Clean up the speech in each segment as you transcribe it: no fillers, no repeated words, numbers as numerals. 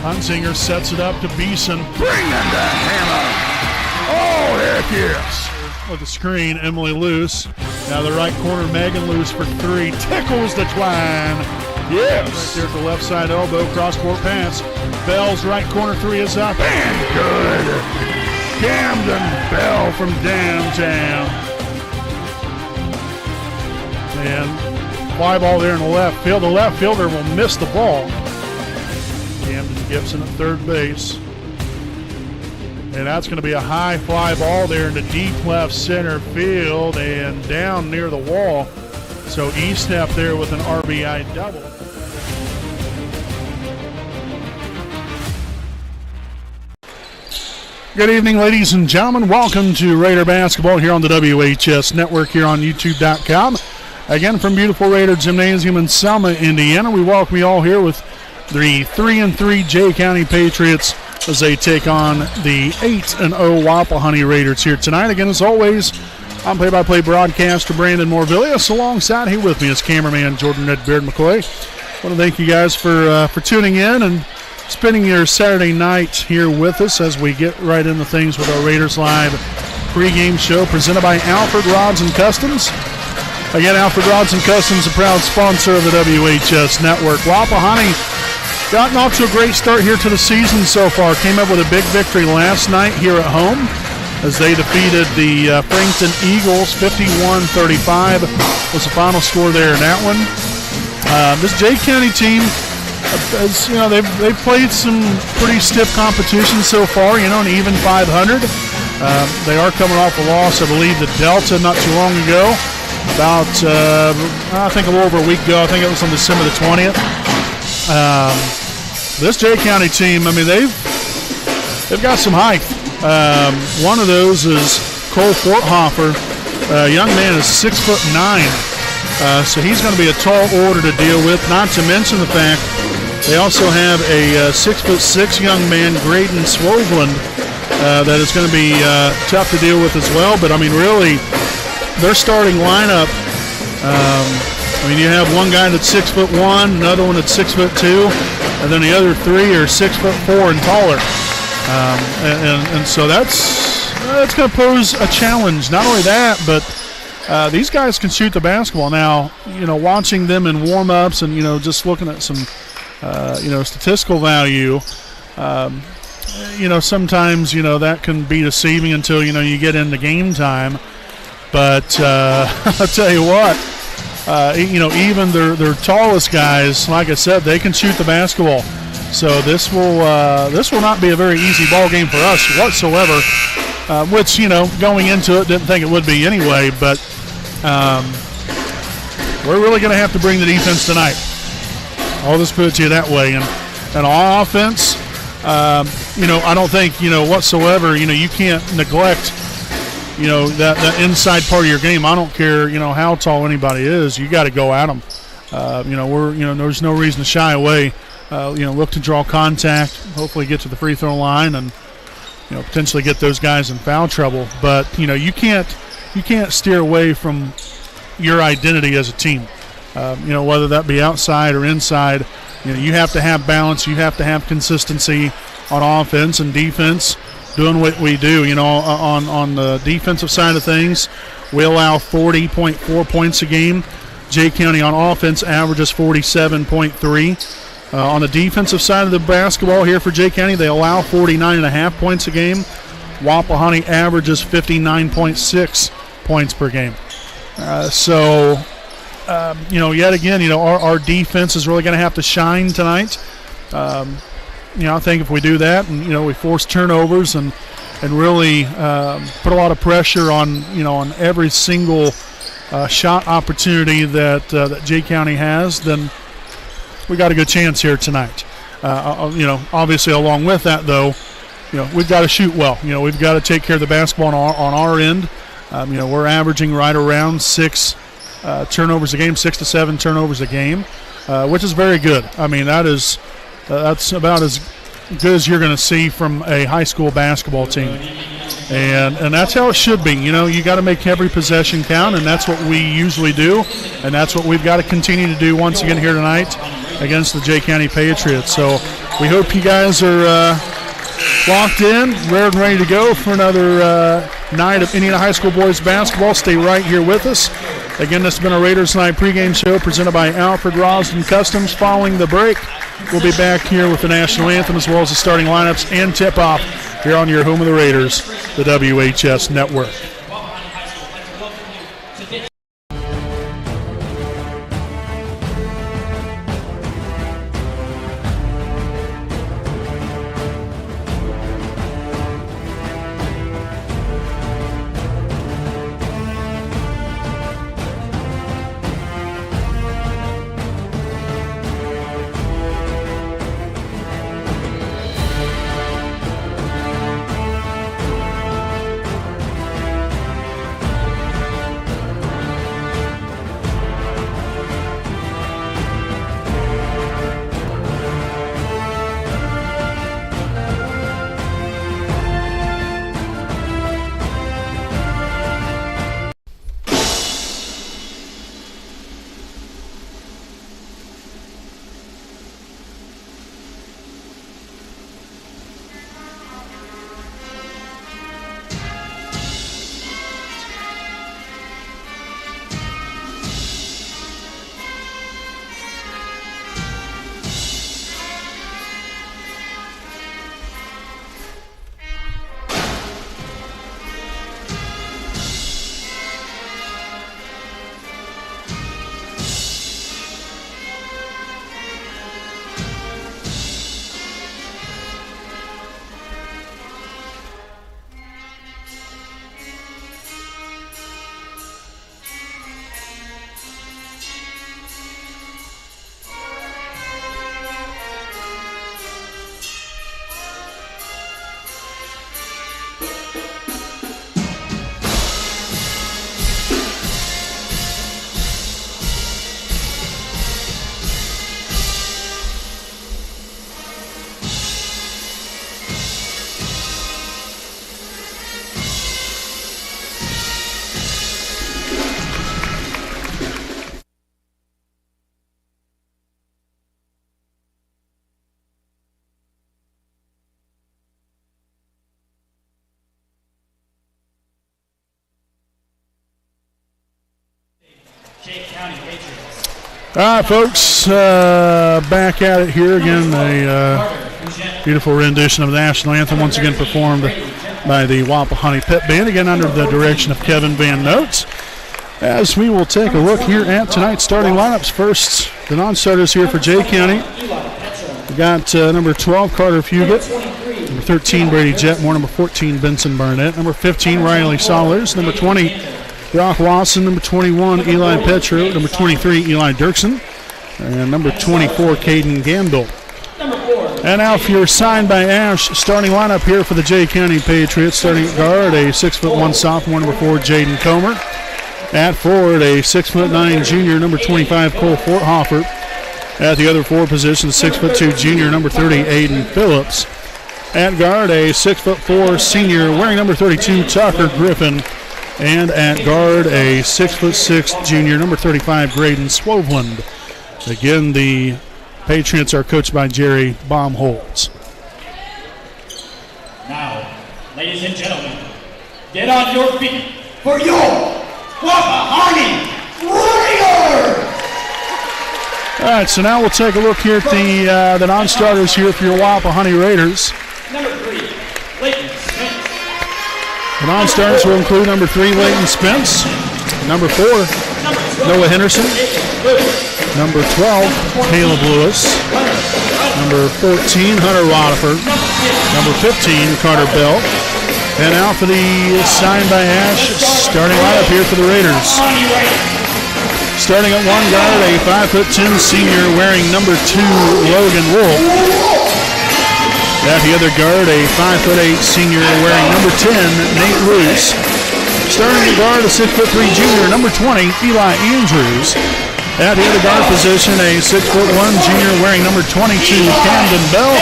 Hunsinger sets it up to Beeson. Bring in the hammer. Oh, heck yes. With the screen, Emily Luce. Now the right corner, Megan Luce for three. Tickles the twine. Yes. Right there at the left side elbow, cross-court pass. Bell's right corner three is up. And good. Camden Bell from downtown. And fly ball there in the left field. The left fielder will miss the ball. Camden Gibson at third base. And that's going to be a high fly ball there in the deep left center field and down near the wall. So Estep there with an RBI double. Good evening, ladies and gentlemen. Welcome to Raider Basketball here on the WHS Network here on YouTube.com. Again, from beautiful Raider Gymnasium in Selma, Indiana, we welcome you all here with the 3-3 Jay County Patriots as they take on the 8-0 Wapahani Raiders here tonight. Again, as always, I'm play-by-play broadcaster Brandon Morvillius. Alongside here with me is cameraman Jordan Redbeard McCoy. I want to thank you guys for tuning in and spending your Saturday night here with us as we get right into things with our Raiders Live pregame show presented by Alfred Rods and Customs. Again, Alfred Rods and Customs, a proud sponsor of the WHS Network. Wapahani gotten off to a great start here to the season so far. Came up with a big victory last night here at home as they defeated the Frankton Eagles. 51-35 was the final score there in that one. This Jay County team, as, you know, they've played some pretty stiff competition so far, you know, an even 500. They are coming off a loss, I believe, to Delta not too long ago. About, I think a little over a week ago. I think it was on December the 20th. This Jay County team, I mean, they've got some height. One of those is Cole Forthofer. Young man is 6'9", so he's going to be a tall order to deal with. Not to mention the fact they also have a 6'6" young man, Graydon Swoveland, that is going to be tough to deal with as well. But I mean, really, their starting lineup. I mean, you have one guy that's 6'1", another one that's 6'2", and then the other three are 6'4" and taller. And so that's going to pose a challenge. Not only that, but these guys can shoot the basketball. Now, you know, watching them in warm-ups and, you know, just looking at some, you know, statistical value, you know, sometimes, you know, that can be deceiving until, you know, you get into game time. But I'll tell you what, you know, even their tallest guys, like I said, they can shoot the basketball. So this will not be a very easy ball game for us whatsoever. Which, you know, going into it, didn't think it would be anyway. But we're really going to have to bring the defense tonight. I'll just put it to you that way. And on offense, you know, I don't think, you know, whatsoever, you know, you can't neglect, you know, that inside part of your game. I don't care, you know, how tall anybody is. You got to go at them. You know, there's no reason to shy away. You know, look to draw contact, hopefully get to the free throw line, and, you know, potentially get those guys in foul trouble. But, you know, you can't steer away from your identity as a team. You know, whether that be outside or inside, you know, you have to have balance. You have to have consistency on offense and defense. Doing what we do, you know, on the defensive side of things, we allow 40.4 points a game. Jay County on offense averages 47.3. On the defensive side of the basketball here for Jay County, they allow 49.5 points a game. Wapahani averages 59.6 points per game. So, you know, yet again, you know, our defense is really going to have to shine tonight. You know, I think if we do that and, you know, we force turnovers and really put a lot of pressure on, you know, on every single shot opportunity that Jay County has, then we got a good chance here tonight. You know, obviously along with that, though, you know, we've got to shoot well. You know, we've got to take care of the basketball on our end. You know, we're averaging right around 6 turnovers a game, 6 to 7 turnovers a game, which is very good. I mean, that's about as good as you're going to see from a high school basketball team. And that's how it should be. You know, you got to make every possession count, and that's what we usually do, and that's what we've got to continue to do once again here tonight against the Jay County Patriots. So we hope you guys are locked in, ready to go for another night of Indiana High School boys basketball. Stay right here with us. Again, this has been a Raiders Night pregame show presented by Alfred Rosden Customs. Following the break, we'll be back here with the national anthem as well as the starting lineups and tip-off here on your home of the Raiders, the WHS Network. All right, folks, back at it here again. A beautiful rendition of the national anthem, once again performed by the Wapahani Pep Band, again under the direction of Kevin Van Notes. As we will take a look here at tonight's starting lineups. First, the non-starters here for Jay County. We got number 12, Carter Fugit. Number 13, Brady Jetmore. Number 14, Benson Barnett. Number 15, Riley Sollers. Number 20, Brock Lawson. Number 21, Eli Petro. Number 23, Eli Dirksen. And number 24, Caden Gandel. And now for your signed by Ash starting lineup here for the Jay County Patriots. Starting at guard, a 6'1" sophomore, number 4, Jaden Comer. At forward, a 6'9" junior, number 25, Cole Forthofer. At the other forward position, 6'2" junior, number 30, Aiden Phillips. At guard, a 6'4" senior, wearing number 32, Tucker Griffin. And at guard, a 6'6" junior, number 35, Graydon Swoveland. Again, the Patriots are coached by Jerry Baumholtz. Now, ladies and gentlemen, get on your feet for your Wapahani Warriors! All right, so now we'll take a look here at the non-starters here for your Wapahani Raiders. Number 3, Leighton Spence. The non-starters will include number 3, Leighton Spence. Number 4, Noah Henderson. Number 12, Caleb Lewis. Number 14, Hunter Waterford. Number 15, Carter Bell. And now for the signed by Ash starting lineup here for the Raiders. Starting at one guard, a 5'10" senior wearing number 2, Logan Wolf. At the other guard, a 5'8" senior wearing number 10, Nate Roos. Starting at guard, a 6'3" junior, number 20, Eli Andrews. At the other guard position, a 6'1" junior wearing number 22, Camden Bell.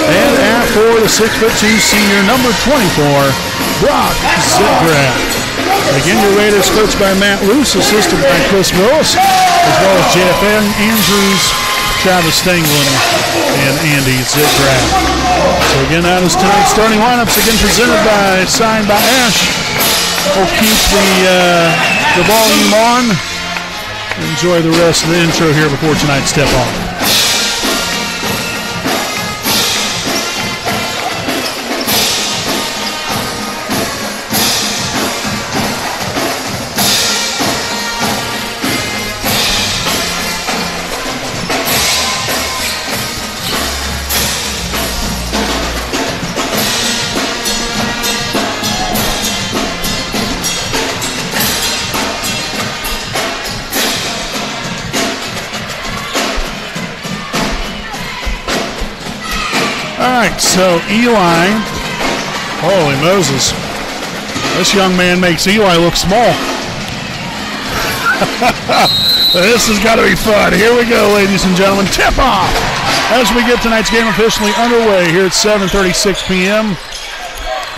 And at 4, the 6'2" senior, number 24, Brock Zigrath. Again, your Raiders coached by Matt Luce, assisted by Chris Willis, as well as JFN Andrews, Travis Stanglin, and Andy Zitgraf. So again, that is tonight's starting lineups, again signed by Ash. We'll keep the volume on. Enjoy the rest of the intro here before tonight's tip-off. So Eli, holy Moses, this young man makes Eli look small. This has got to be fun. Here we go, ladies and gentlemen. Tip off as we get tonight's game officially underway here at 7:36 p.m.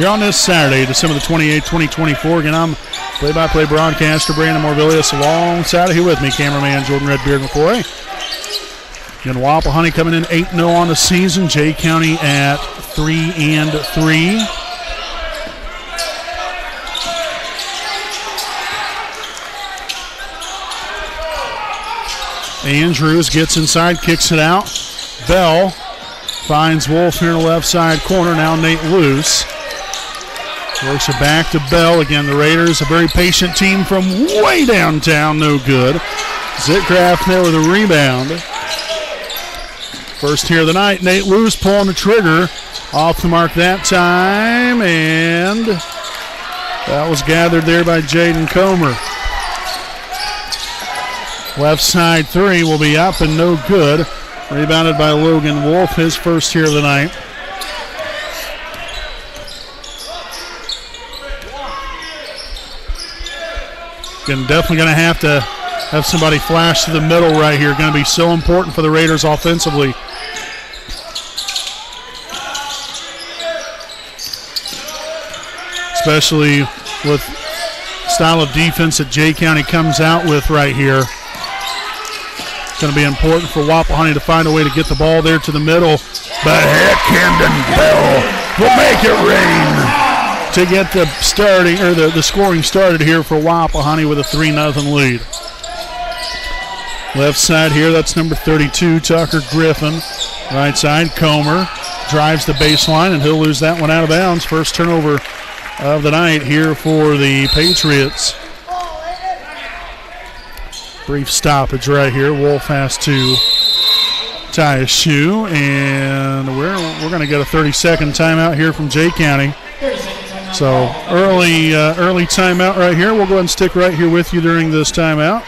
here on this Saturday, December the 28th, 2024. Again, I'm play-by-play broadcaster Brandon Morbilius, alongside of here with me, cameraman Jordan Redbeard McCoy. Again, Wapahani coming in 8-0 on the season. Jay County at 3-3. Andrews gets inside, kicks it out. Bell finds Wolf here in the left side corner. Now Nate Luce works it back to Bell. Again, the Raiders, a very patient team from way downtown. No good. Zitgraf there with a rebound. First here of the night, Nate Luce pulling the trigger. Off the mark that time, and that was gathered there by Jaden Comer. Left side three will be up and no good. Rebounded by Logan Wolf, his first here of the night. Again, definitely going to have somebody flash to the middle right here. Going to be so important for the Raiders offensively. Especially with style of defense that Jay County comes out with right here. It's going to be important for Wapahani to find a way to get the ball there to the middle. But heck, Camden Bell will make it rain to get the scoring started here for Wapahani with a 3-0 lead. Left side here, that's number 32, Tucker Griffin. Right side, Comer drives the baseline, and he'll lose that one out of bounds. First turnover of the night here for the Patriots. Brief stoppage right here. Wolf has to tie his shoe, and we're going to get a 30-second timeout here from Jay County. So early timeout right here. We'll go ahead and stick right here with you during this timeout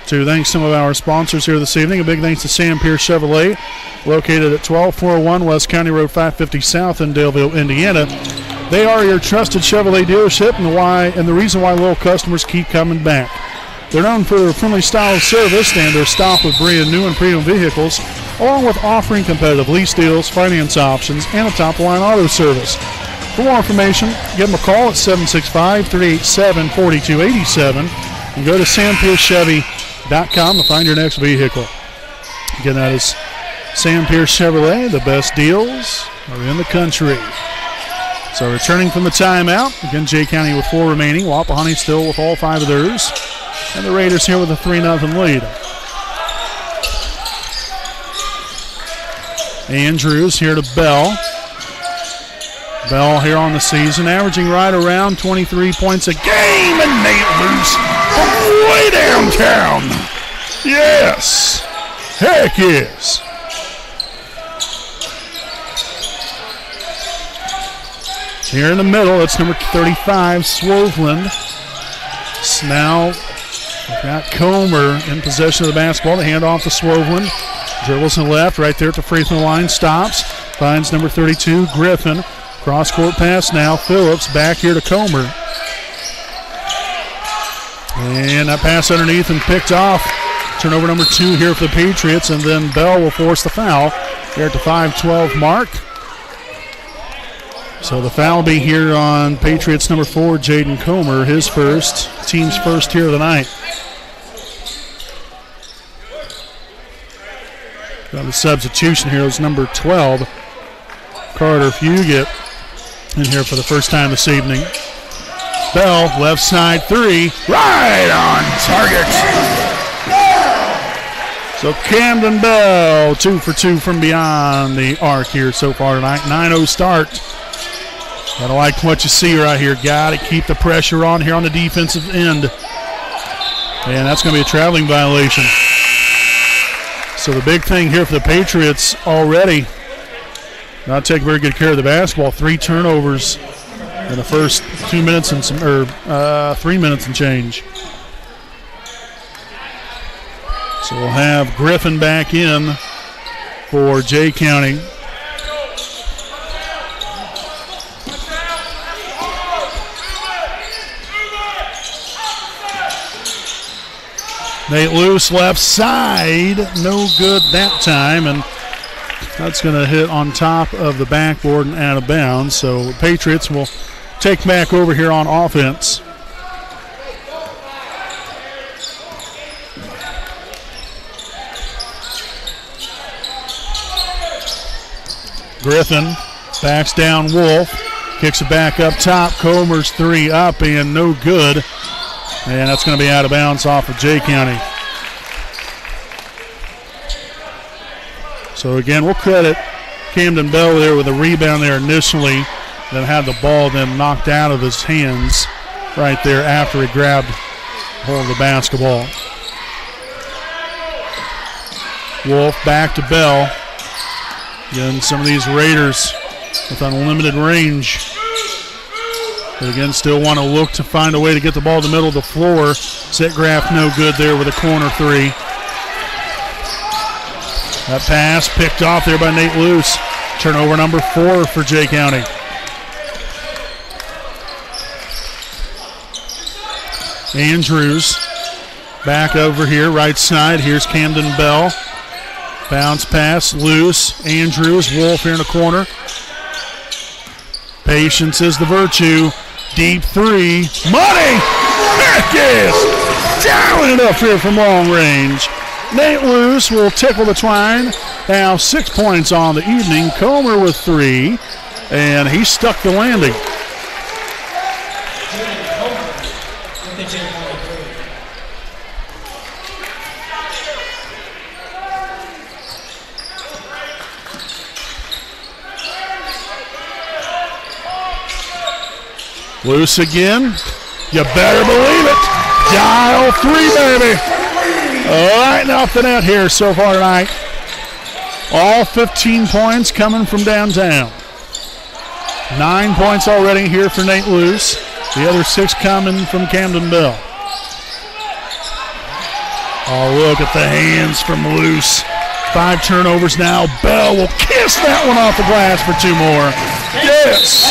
to thank some of our sponsors here this evening. A big thanks to Sam Pierce Chevrolet, located at 12401 West County Road 550 South in Daleville, Indiana. They are your trusted Chevrolet dealership, and the reason why loyal customers keep coming back. They're known for their friendly style of service and their stock with brand new and premium vehicles, along with offering competitive lease deals, finance options, and a top-of-line auto service. For more information, give them a call at 765-387-4287 and go to sampierchevy.com to find your next vehicle. Again, that is Sam Pierce Chevrolet. The best deals are in the country. So returning from the timeout, again, Jay County with 4 remaining. Wapahani still with all 5 of theirs. And the Raiders here with a 3-0 lead. Andrews here to Bell. Bell here on the season, averaging right around 23 points a game. And Nate Luce from way downtown. Yes. Heck yes. Here in the middle, it's number 35, Swoveland. Now we've got Comer in possession of the basketball. The handoff to Swoveland. Dribbles to the left, right there at the free throw line. Stops. Finds number 32, Griffin. Cross-court pass now. Phillips back here to Comer. And that pass underneath and picked off. Turnover number 2 here for the Patriots. And then Bell will force the foul here at the 5-12 mark. So the foul will be here on Patriots number 4, Jaden Comer, his first, team's first here of the night. Got a substitution here. It's number 12, Carter Fugit, in here for the first time this evening. Bell, left side three, right on target. So Camden Bell, 2 for 2 from beyond the arc here so far tonight. 9-0 start. Gotta like what you see right here. Gotta keep the pressure on here on the defensive end. And that's gonna be a traveling violation. So the big thing here for the Patriots already, not taking very good care of the basketball. 3 turnovers in the first 2 minutes and 3 minutes and change. So we'll have Griffin back in for Jay County. Nate Luce left side, no good that time, and that's going to hit on top of the backboard and out of bounds. So the Patriots will take back over here on offense. Griffin backs down Wolf, kicks it back up top. Comer's 3 up and no good. And that's going to be out of bounds off of Jay County. So again, we'll credit Camden Bell there with a rebound there initially, then had the ball then knocked out of his hands right there after he grabbed hold of the basketball. Wolf back to Bell. Again, some of these Raiders with unlimited range. But again, still want to look to find a way to get the ball to the middle of the floor. Sitgraf no good there with a corner 3. That pass picked off there by Nate Luce. Turnover number 4 for Jay County. Andrews back over here, right side. Here's Camden Bell. Bounce pass, Luce. Andrews, Wolf here in the corner. Patience is the virtue. Deep 3. Money! Heck yes! Dialing it up here from long range. Nate Luce will tickle the twine. Now 6 points on the evening. Comer with 3. And he stuck the landing. Luce again. You better believe it. Dial 3, baby. Right off the net here so far tonight. All 15 points coming from downtown. 9 points already here for Nate Luce. The other 6 coming from Camden Bell. Oh, look at the hands from Luce. 5 turnovers now. Bell will kiss that one off the glass for 2 more. Yes!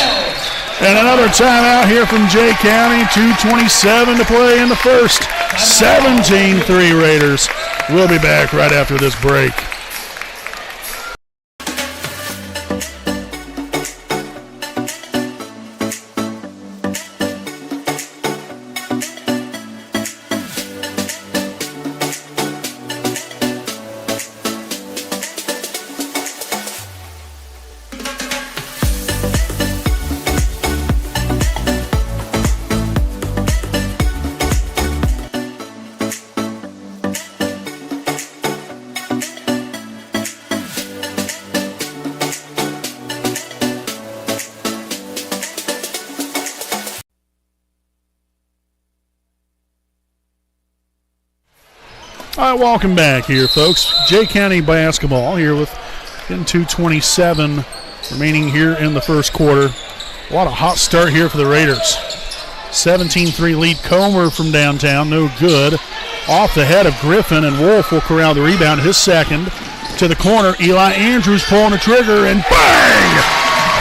And another timeout here from Jay County. 2:27 to play in the first. 17-3 Raiders. We'll be back right after this break. All right, welcome back here, folks. Jay County basketball here with 2:27 remaining here in the first quarter. A lot of hot start here for the Raiders. 17-3 lead. Comer from downtown, no good. Off the head of Griffin, and Wolf will corral the rebound. His second to the corner. Eli Andrews pulling the trigger, and bang!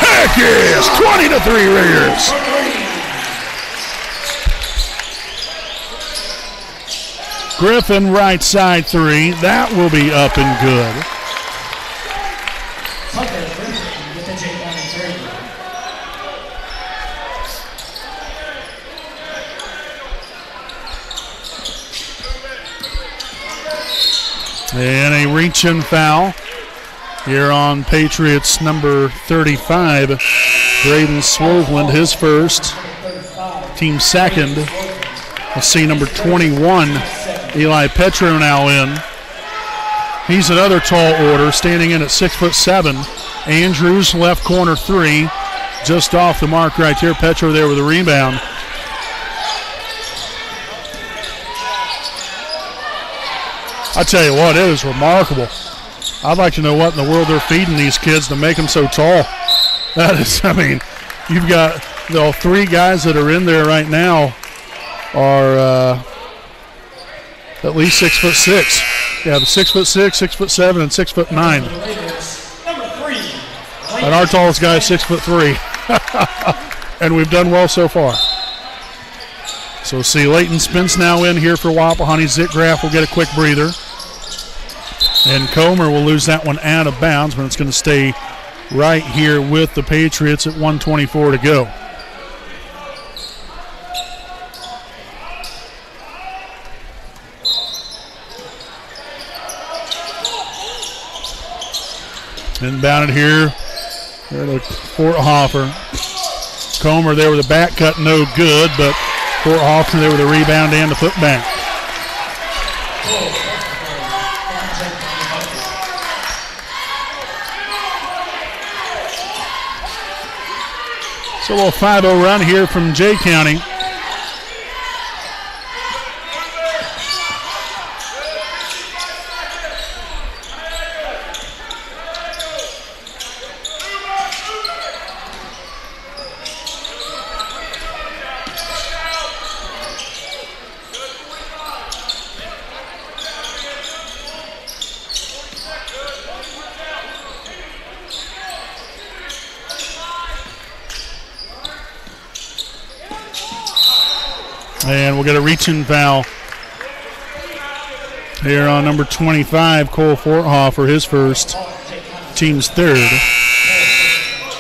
Heck yes! 20-3 Raiders. Griffin right side 3. That will be up and good. And a reach-in foul Here on Patriots number 35, Graydon Swerveland, his first. Team second. We'll see number 21, Eli Petro now in. He's another tall order, standing in at 6'7". Andrews, left corner 3. Just off the mark right here. Petro there with the rebound. I tell you what, it is remarkable. I'd like to know what in the world they're feeding these kids to make them so tall. That is, I mean, you've got the 3 guys that are in there right now are at least 6'6". Yeah, the 6'6", 6'7", and 6'9". And our tallest guy is 6'3". And we've done well so far. So see Leighton Spence now in here for Wapahani. Zitgraf will get a quick breather. And Comer will lose that one out of bounds, but it's going to stay right here with the Patriots at 1:24 to go. Inbounded here. There to Fort Hoffer. Comer there with a back cut, no good, but Fort Hoffer there with a rebound and the putback. So a little 5-0 run here from Jay County. And we'll get a reach-in foul here on number 25, Cole Forthofer, his first, team's third.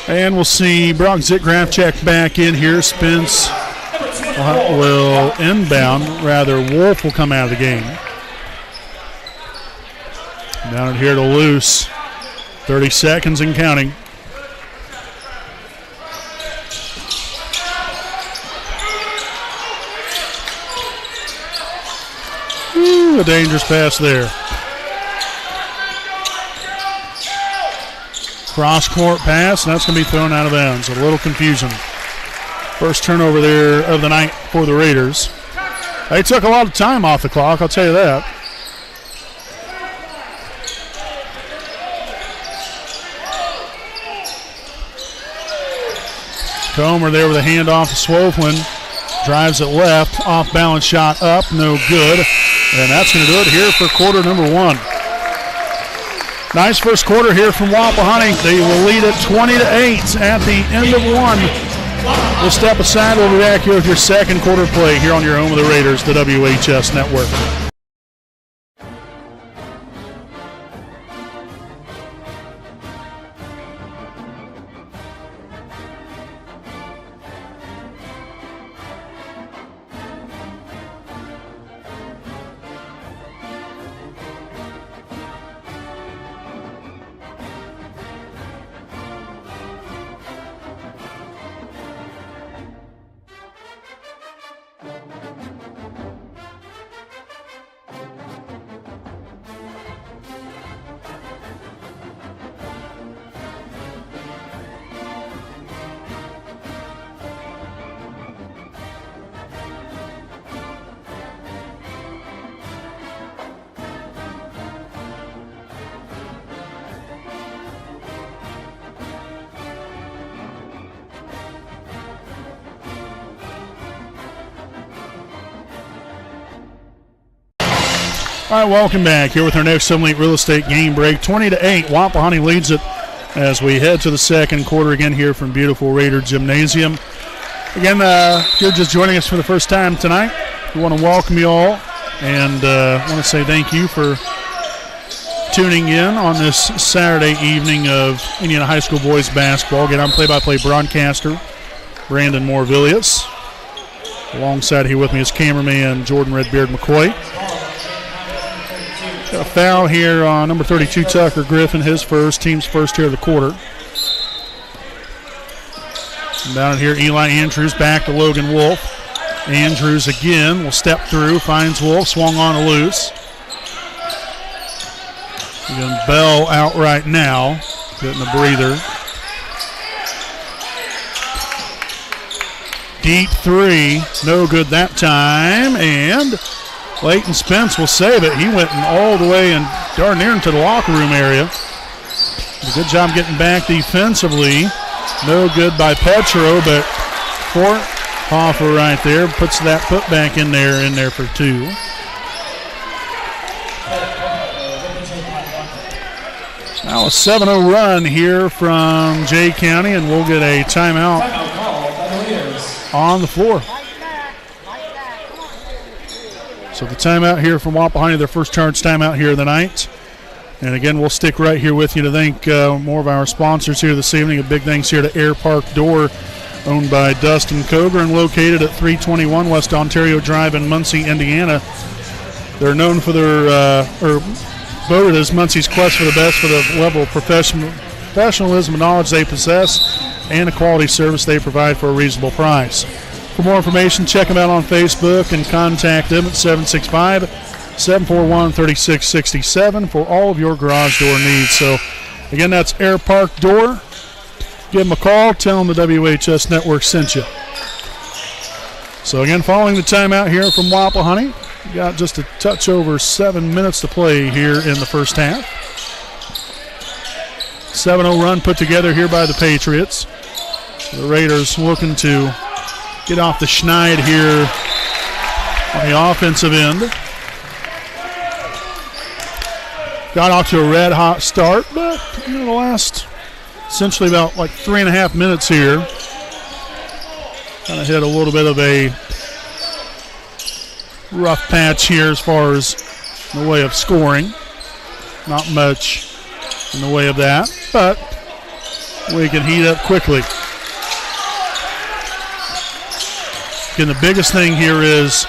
And we'll see Brock Zitgraf check back in here. Spence will inbound. Rather, Wolf will come out of the game. Down here to Luce. 30 seconds and counting. A dangerous pass there. Cross-court pass, and that's going to be thrown out of bounds. A little confusion. First turnover there of the night for the Raiders. They took a lot of time off the clock, I'll tell you that. Comer there with a handoff to Swoveland. Drives it left, off-balance shot up, no good. And that's going to do it here for quarter number 1. Nice first quarter here from Wapahani. They will lead it 20-8 at the end of 1. We'll step aside. We'll be back here with your second quarter play here on your home of the Raiders, the WHS Network. All right, welcome back here with our next Summit Real Estate game break. 20-8, Wapahani leads it as we head to the second quarter again here from beautiful Raider Gymnasium. Again, if you're just joining us for the first time tonight, we want to welcome you all and want to say thank you for tuning in on this Saturday evening of Indiana High School boys basketball. Again, I'm play-by-play broadcaster Brandon Moore-Villius. Alongside here with me is cameraman Jordan Redbeard McCoy. A foul here on number 32, Tucker Griffin, his first, team's first here of the quarter. And down here, Eli Andrews back to Logan Wolf. Andrews again will step through, finds Wolf, swung on a loose. Again, Bell out right now, getting a breather. Deep three, no good that time, and Leighton Spence will save it. He went all the way and darn near into the locker room area. A good job getting back defensively. No good by Petro, but Fort Hoffer right there puts that putback in there for two. Now a 7-0 run here from Jay County, and we'll get a timeout on the floor. So the timeout here from Wapahani, their first charge timeout here of the night. And again, we'll stick right here with you to thank more of our sponsors here this evening. A big thanks here to Air Park Door, owned by Dustin Coger and located at 321 West Ontario Drive in Muncie, Indiana. They're known for their, or voted as Muncie's quest for the best for the level of professionalism and knowledge they possess and the quality service they provide for a reasonable price. For more information, check them out on Facebook and contact them at 765-741-3667 for all of your garage door needs. So, again, that's Air Park Door. Give them a call. Tell them the WHS Network sent you. So, again, following the timeout here from Wapahani, we got just a touch over 7 minutes to play here in the first half. 7-0 run put together here by the Patriots. The Raiders looking to get off the schneid here on the offensive end. Got off to a red-hot start, but the last essentially about like 3.5 minutes here kind of hit a little bit of a rough patch here as far as in the way of scoring. Not much in the way of that, but we can heat up quickly. Again, the biggest thing here is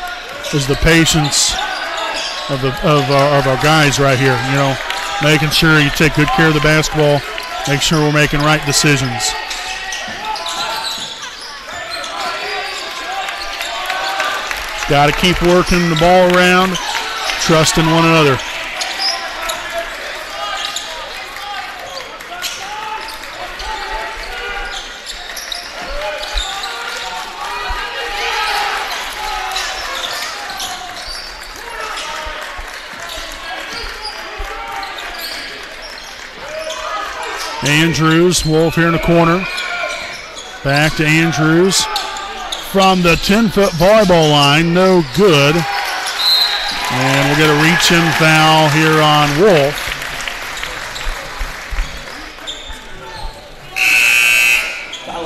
the patience of our guys right here. You know, making sure you take good care of the basketball, make sure we're making right decisions. Got to keep working the ball around, trusting one another. Andrews, Wolf here in the corner. Back to Andrews from the 10-foot volleyball line, no good. And we'll get a reach-in foul here on Wolf.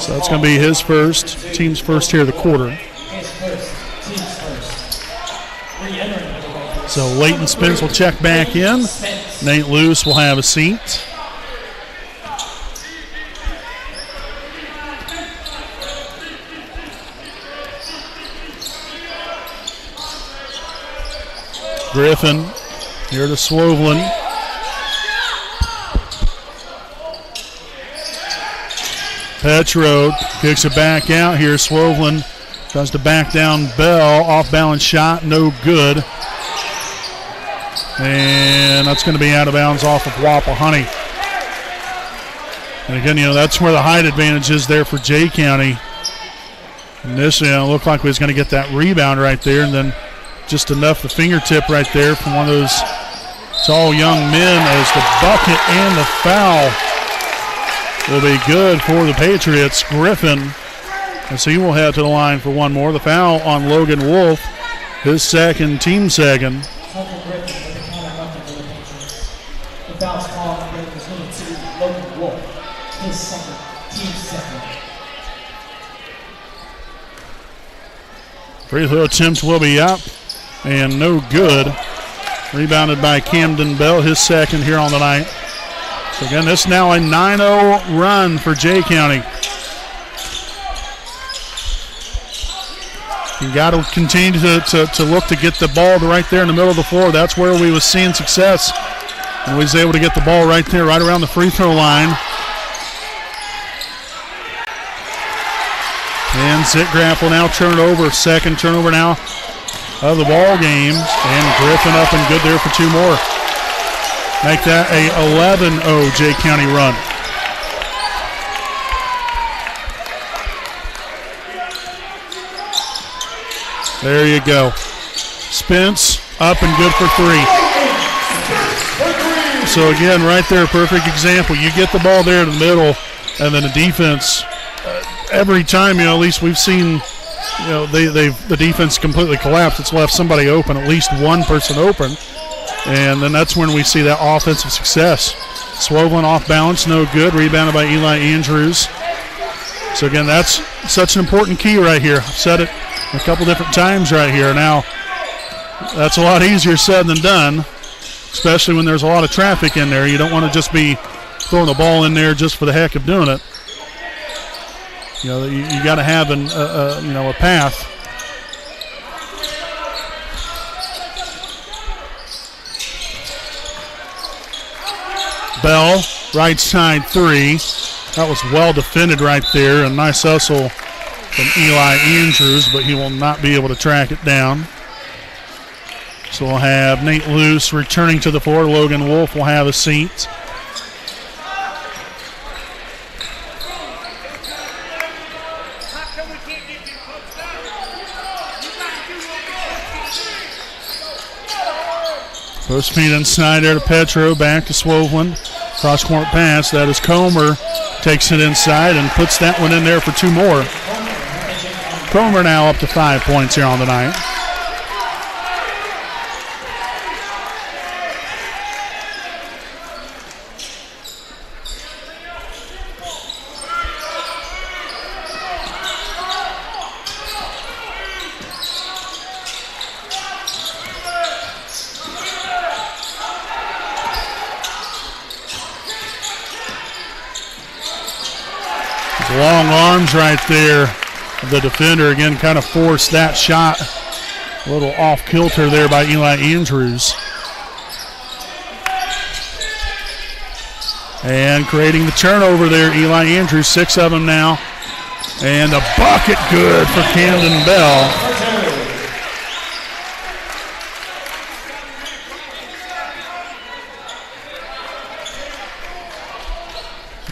So that's going to be his first, team's first here of the quarter. So Leighton Spence will check back in. Nate Luce will have a seat. Griffin here to Swoveland. Petro kicks it back out here. Swoveland tries to back down Bell. Off balance shot, no good. And that's going to be out of bounds off of Wapahani. And again, that's where the height advantage is there for Jay County. And this, looked like we was going to get that rebound right there, and then just enough the fingertip right there from one of those tall young men as the bucket and the foul will be good for the Patriots. Griffin, as he will head to the line for one more. The foul on Logan Wolf, his second, team second. Free throw attempt will be up and no good. Rebounded by Camden Bell, his second here on the night. So again, this is now a 9-0 run for Jay County. You got to continue to look to get the ball right there in the middle of the floor. That's where we was seeing success. And we was able to get the ball right there, right around the free throw line. And Zitgraf will now turn it over. Second turnover now of the ball game. And Griffin up and good there for two more. Make that a 11-0 Jay County run. There you go. Spence up and good for three. So again, right there, perfect example. You get the ball there in the middle, and then the defense, every time, at least we've seen, the defense completely collapse. It's left somebody open, at least one person open, and then that's when we see that offensive success. Swoveland off balance, no good. Rebounded by Eli Andrews. So again, that's such an important key right here. I've said it a couple different times right here. Now, that's a lot easier said than done, especially when there's a lot of traffic in there. You don't want to just be throwing the ball in there just for the heck of doing it. You got to have a path. Bell, right side three. That was well defended right there. A nice hustle from Eli Andrews, but he will not be able to track it down. So we'll have Nate Luce returning to the floor. Logan Wolf will have a seat. Post feed inside there to Petro, back to Swoveland. Cross-court pass, that is Comer. Takes it inside and puts that one in there for two more. Comer now up to 5 points here on the night. Long arms right there. The defender again kind of forced that shot. A little off kilter there by Eli Andrews. And creating the turnover there, Eli Andrews, 6 of them now. And a bucket good for Camden Bell.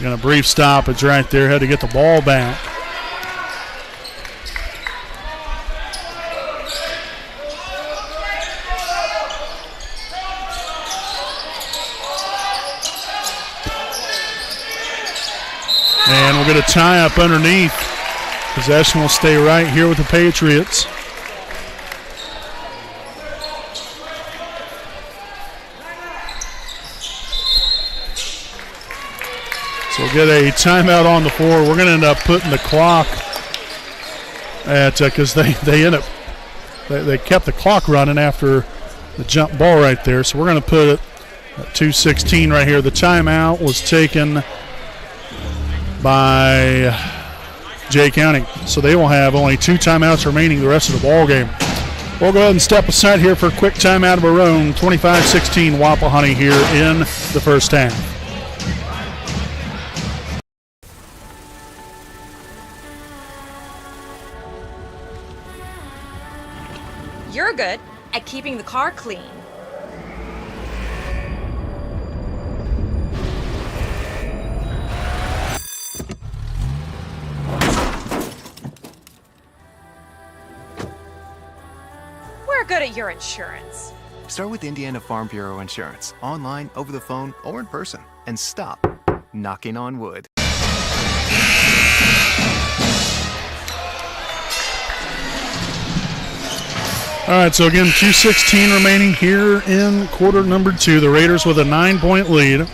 Got a brief stoppage right there. Had to get the ball back. And we'll get a tie up underneath. Possession will stay right here with the Patriots. So we'll get a timeout on the floor. We're going to end up putting the clock at, because they kept the clock running after the jump ball right there. So we're going to put it at 2:16 right here. The timeout was taken by Jay County. So they will have only 2 timeouts remaining the rest of the ball game. We'll go ahead and step aside here for a quick timeout of our own. 25-16 Wapahani here in the first half. You're good at keeping the car clean. We're good at your insurance. Start with Indiana Farm Bureau Insurance, online, over the phone, or in person, and stop knocking on wood. All right, so again, 2:16 remaining here in quarter number 2. The Raiders with a 9-point lead.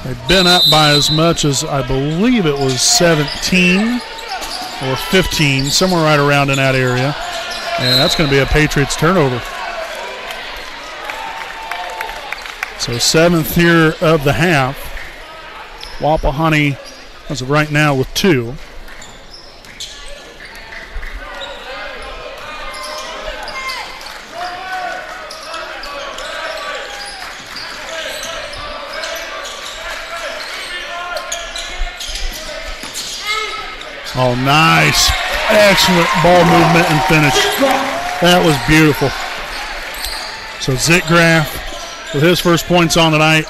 They've been up by as much as, I believe it was 17 or 15, somewhere right around in that area. And that's going to be a Patriots turnover. So 7th here of the half. Wapahani, as of right now, with 2. Oh, nice. Excellent ball movement and finish. That was beautiful. So Zitgraff with his first points on the night.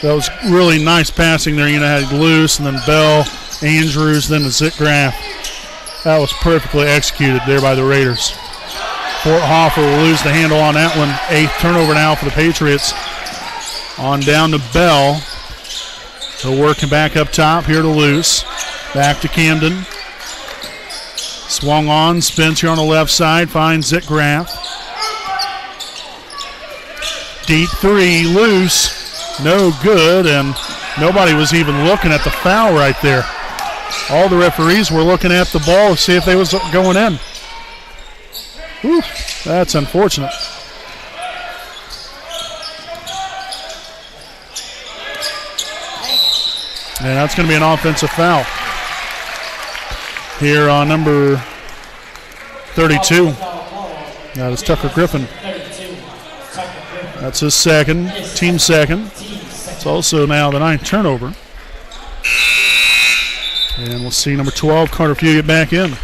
That was really nice passing there. Had Luce and then Bell, Andrews, then the Zitgraff. That was perfectly executed there by the Raiders. Fort Hoffer will lose the handle on that one. 8th turnover now for the Patriots. On down to Bell. He'll work him back up top here to Luce. Back to Camden. Swung on, spins here on the left side, finds Zitgraff. Deep three, Luce, no good, and nobody was even looking at the foul right there. All the referees were looking at the ball to see if they was going in. Whew, that's unfortunate. And that's going to be an offensive foul here on number 32. That is Tucker Griffin. That's his second, team second. It's also now the 9th turnover. And we'll see number 12, Carter Few, get back in.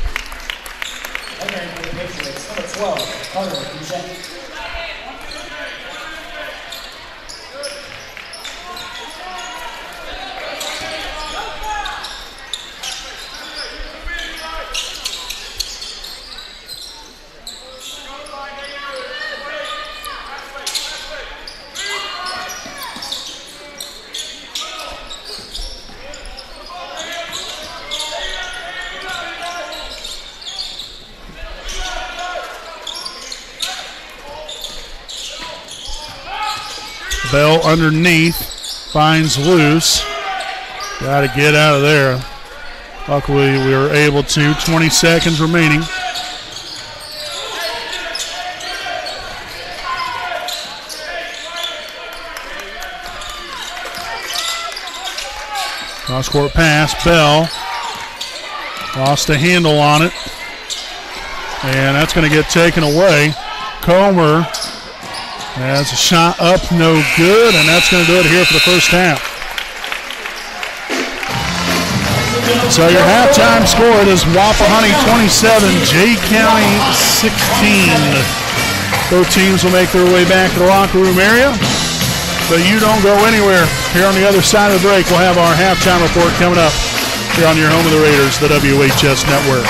Bell underneath, finds Luce. Got to get out of there. Luckily, we were able to. 20 seconds remaining. Cross-court pass, Bell. Lost a handle on it. And that's going to get taken away. Comer has a shot up, no good, and that's going to do it here for the first half. So your halftime score is Wapahani 27, Jay County 16. Both teams will make their way back to the locker room area, but you don't go anywhere. Here on the other side of the break, we'll have our halftime report coming up here on your home of the Raiders, the WHS Network.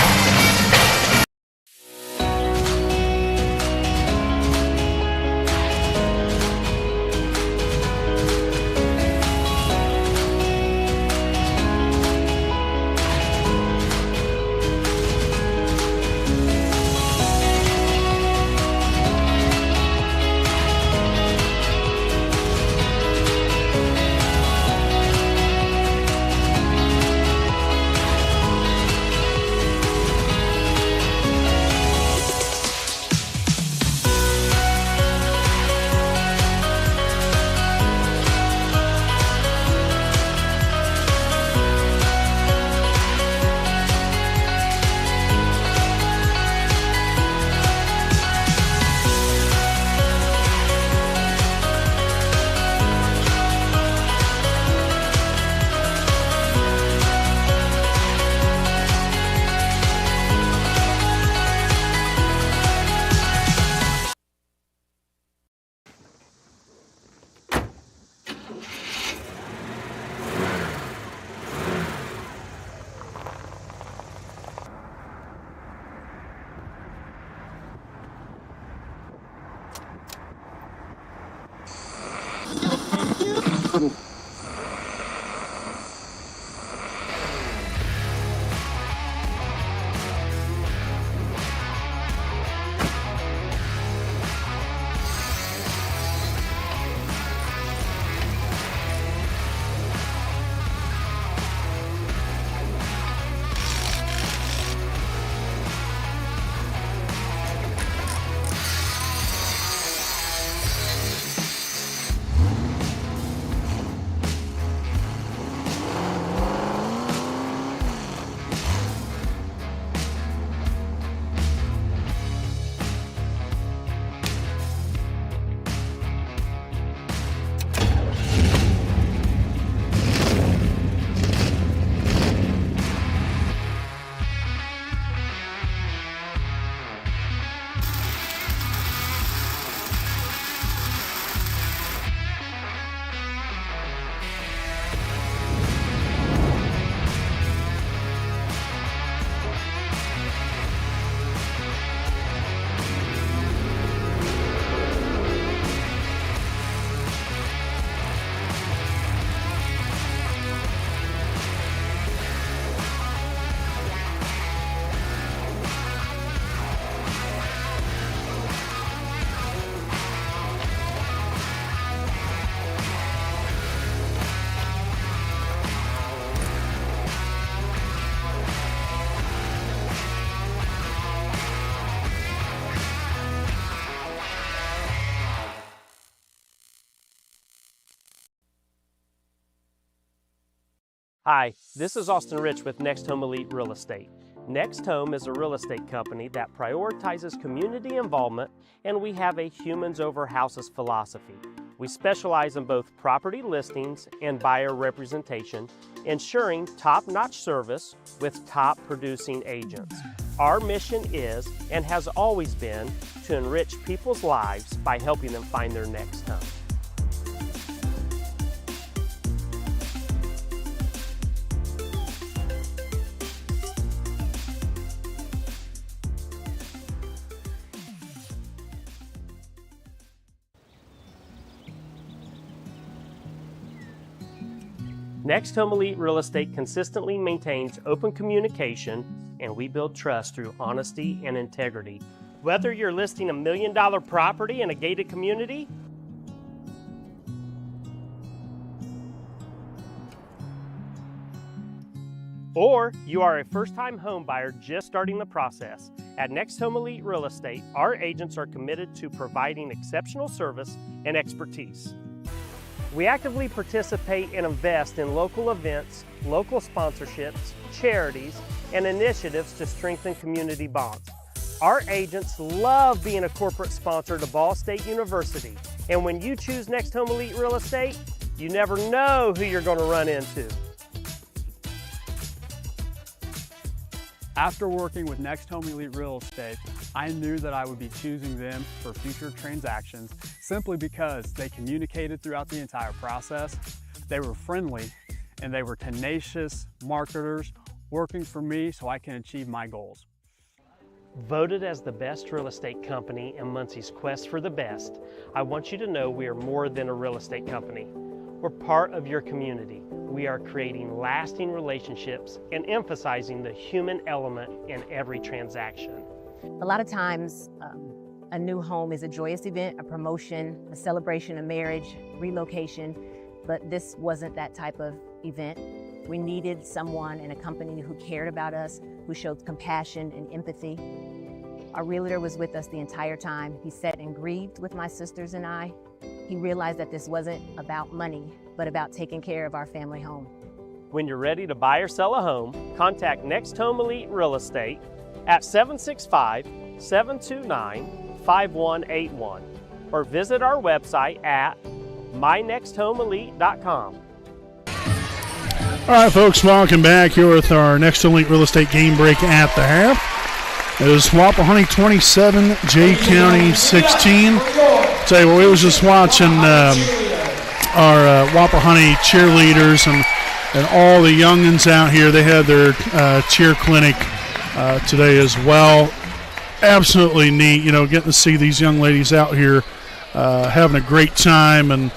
Hi, this is Austin Rich with Next Home Elite Real Estate. Next Home is a real estate company that prioritizes community involvement, and we have a humans over houses philosophy. We specialize in both property listings and buyer representation, ensuring top-notch service with top producing agents. Our mission is, and has always been, to enrich people's lives by helping them find their next home. Next Home Elite Real Estate consistently maintains open communication, and we build trust through honesty and integrity. Whether you're listing $1 million property in a gated community, or you are a first-time home buyer just starting the process, at Next Home Elite Real Estate, our agents are committed to providing exceptional service and expertise. We actively participate and invest in local events, local sponsorships, charities, and initiatives to strengthen community bonds. Our agents love being a corporate sponsor to Ball State University, and when you choose Next Home Elite Real Estate, you never know who you're going to run into. After working with Next Home Elite Real Estate, I knew that I would be choosing them for future transactions simply because they communicated throughout the entire process. They were friendly and they were tenacious marketers working for me so I can achieve my goals. Voted as the best real estate company in Muncie's quest for the best, I want you to know we are more than a real estate company. We're part of your community. We are creating lasting relationships and emphasizing the human element in every transaction. A lot of times, a new home is a joyous event, a promotion, a celebration of marriage, relocation, but this wasn't that type of event. We needed someone in a company who cared about us, who showed compassion and empathy. Our realtor was with us the entire time. He sat and grieved with my sisters and I. He realized that this wasn't about money, but about taking care of our family home. When you're ready to buy or sell a home, contact Next Home Elite Real Estate at 765-729-5181 or visit our website at mynexthomeelite.com. All right, folks, welcome back here with our Next Elite Real Estate game break at the half. It was Wapahani 27, Jay County 16. Tell you what, we was just watching our Wapahani cheerleaders and all the youngins out here. They had their cheer clinic today as well. Absolutely neat, you know, getting to see these young ladies out here having a great time, and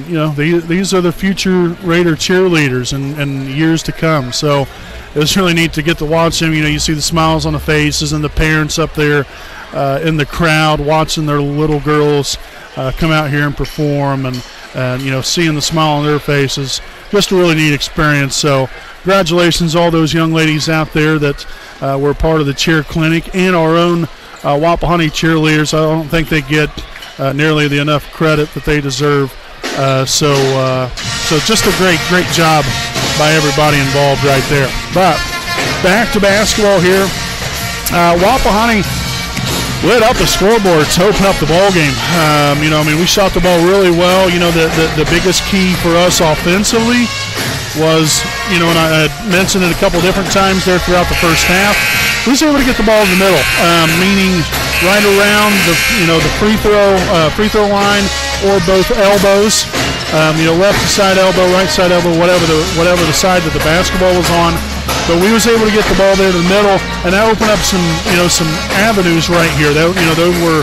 you know, these are the future Raider cheerleaders in years to come. So it was really neat to get to watch them. You know, you see the smiles on the faces and the parents up there in the crowd watching their little girls come out here and perform, and you know, seeing the smile on their faces. Just a really neat experience. So congratulations all those young ladies out there that were part of the cheer clinic, and our own Wapahani cheerleaders. I don't think they get nearly the enough credit that they deserve. So just a great job by everybody involved right there. But back to basketball here. Wapahani lit up the scoreboard to open up the ball game. You know, I mean, we shot the ball really well. You know, the biggest key for us offensively was, you know, and I had mentioned it a couple different times there throughout the first half, we was able to get the ball in the middle, meaning right around the free throw line, or both elbows. You know, left side elbow, right side elbow, whatever the side that the basketball was on. But we was able to get the ball there to the middle, and that opened up some avenues right here. Those were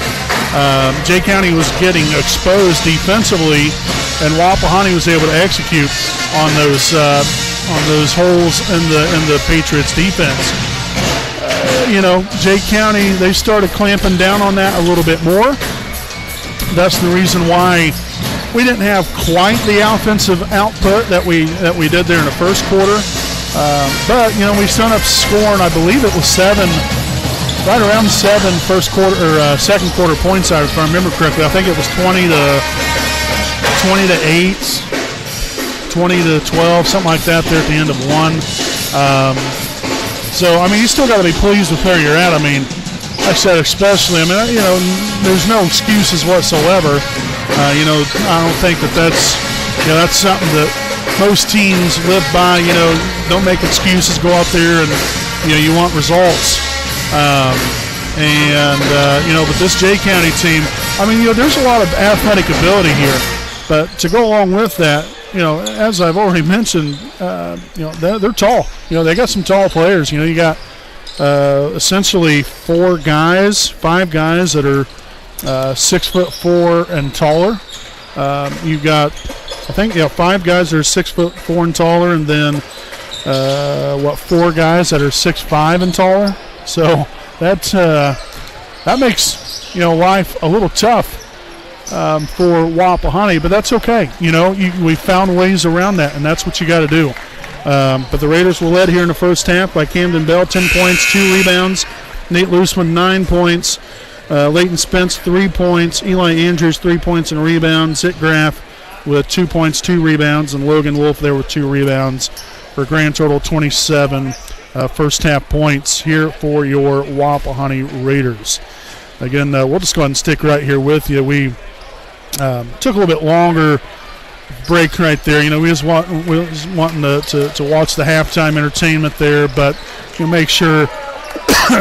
Jay County was getting exposed defensively, and Wapahani was able to execute on those holes in the Patriots defense. You know, Jay County, they started clamping down on that a little bit more. That's the reason why we didn't have quite the offensive output that we did there in the first quarter. But, you know, we still ended up scoring, I believe it was right around seven second quarter points, if I remember correctly. I think it was 20 to 8. 20-12, something like that there at the end of one. So, I mean, you still got to be pleased with where you're at. I mean, like I said, especially, I mean, you know, there's no excuses whatsoever. You know, I don't think that's, you know, that's something that most teams live by. You know, don't make excuses, go out there and, you know, you want results. You know, but this Jay County team, I mean, you know, there's a lot of athletic ability here. But to go along with that, you know, as I've already mentioned, you know, they're tall. You know, they got some tall players. You know, you got essentially 5 guys that are 6'4" and taller. You've got, I think, 5 guys that are 6'4" and taller, and then 4 guys that are 6'5" and taller. So that makes, you know, life a little tough for Wapahani, but that's okay. You know, we found ways around that, and that's what you got to do. But the Raiders were led here in the first half by Camden Bell, 10 points, 2 rebounds. Nate Looseman, 9 points. Leighton Spence, 3 points. Eli Andrews, 3 points and a rebound. Zit Graff with 2 points, 2 rebounds. And Logan Wolf there with 2 rebounds for a grand total of 27 first half points here for your Wapahani Raiders. Again, we'll just go ahead and stick right here with you. We took a little bit longer break right there. You know, we was wanting to watch the halftime entertainment there, but we'll make sure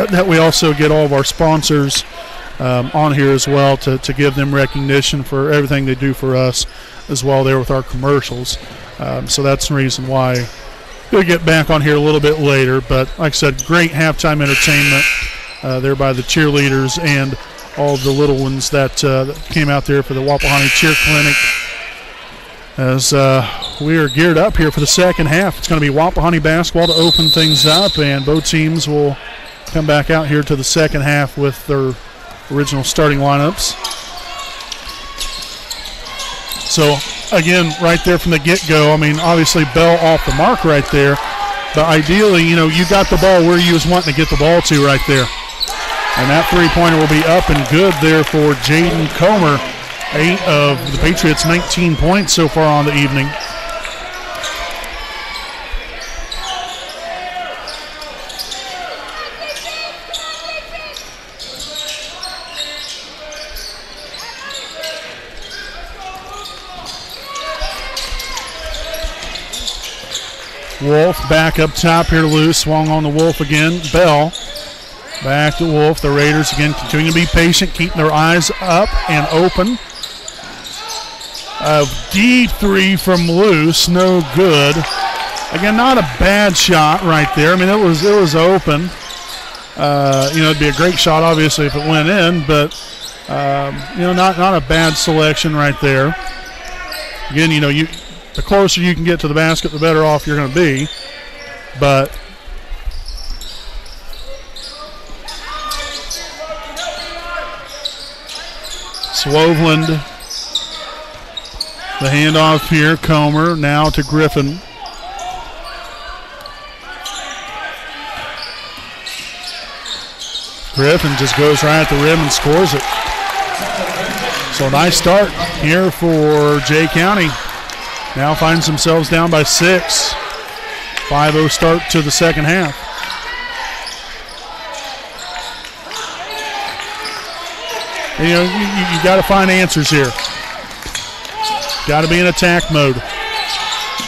that we also get all of our sponsors on here as well to give them recognition for everything they do for us as well there with our commercials. So that's the reason why we'll get back on here a little bit later. But like I said, great halftime entertainment there by the cheerleaders and all the little ones that came out there for the Wapahani Cheer Clinic. As we are geared up here for the second half. It's going to be Wapahani basketball to open things up, and both teams will come back out here to the second half with their original starting lineups. So, again, right there from the get-go, I mean, obviously Bell off the mark right there, but ideally, you know, you got the ball where you was wanting to get the ball to right there. And that three-pointer will be up and good there for Jaden Comer. 8 of the Patriots' 19 points so far on the evening. Wolf back up top here to Loose. Swung on the Wolf again. Bell back to Wolf. The Raiders again continuing to be patient, keeping their eyes up and open. A deep three from Loose, no good. Again, not a bad shot right there. I mean, it was open. You know, it'd be a great shot, obviously, if it went in, but you know, not a bad selection right there. Again, you know, the closer you can get to the basket, the better off you're going to be. But Swoveland, the handoff here, Comer now to Griffin. Griffin just goes right at the rim and scores it. So a nice start here for Jay County. Now finds themselves down by 6. 5-0 start to the second half. And, you know, you got to find answers here. Got to be in attack mode.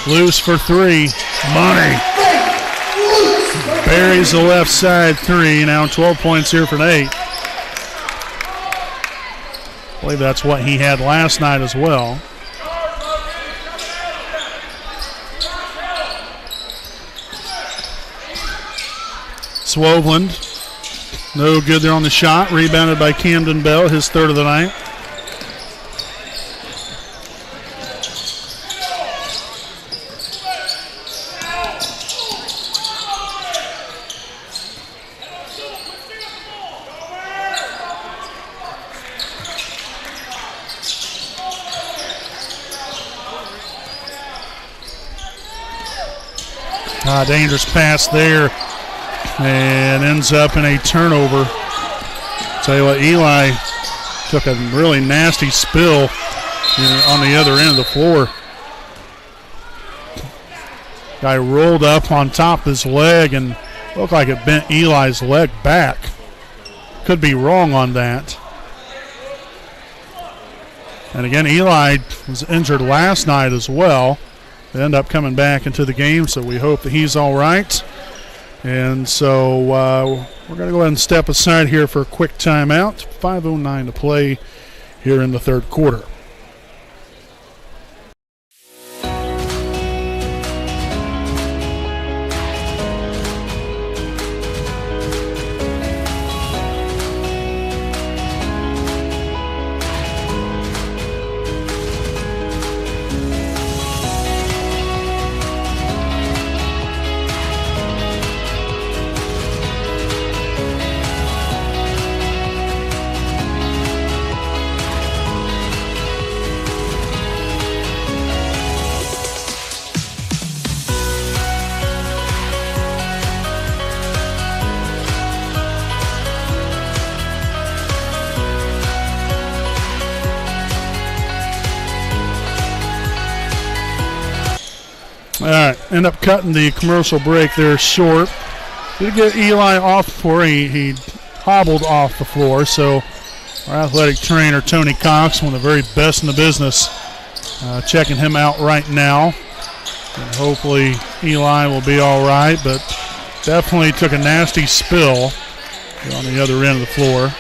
Loose for 3. Money. Buries the left side 3. Now 12 points here for Nate. I believe that's what he had last night as well. Swoveland, no good there on the shot. Rebounded by Camden Bell, his third of the night. Dangerous pass there. And ends up in a turnover. Tell you what, Eli took a really nasty spill on the other end of the floor. Guy rolled up on top of his leg and looked like it bent Eli's leg back. Could be wrong on that. And again, Eli was injured last night as well. They end up coming back into the game, so we hope that he's all right. And so we're going to go ahead and step aside here for a quick timeout. 5:09 to play here in the third quarter. All right, end up cutting the commercial break there short. Did get Eli off before he hobbled off the floor. So our athletic trainer, Tony Cox, one of the very best in the business, checking him out right now. And hopefully Eli will be all right, but definitely took a nasty spill on the other end of the floor.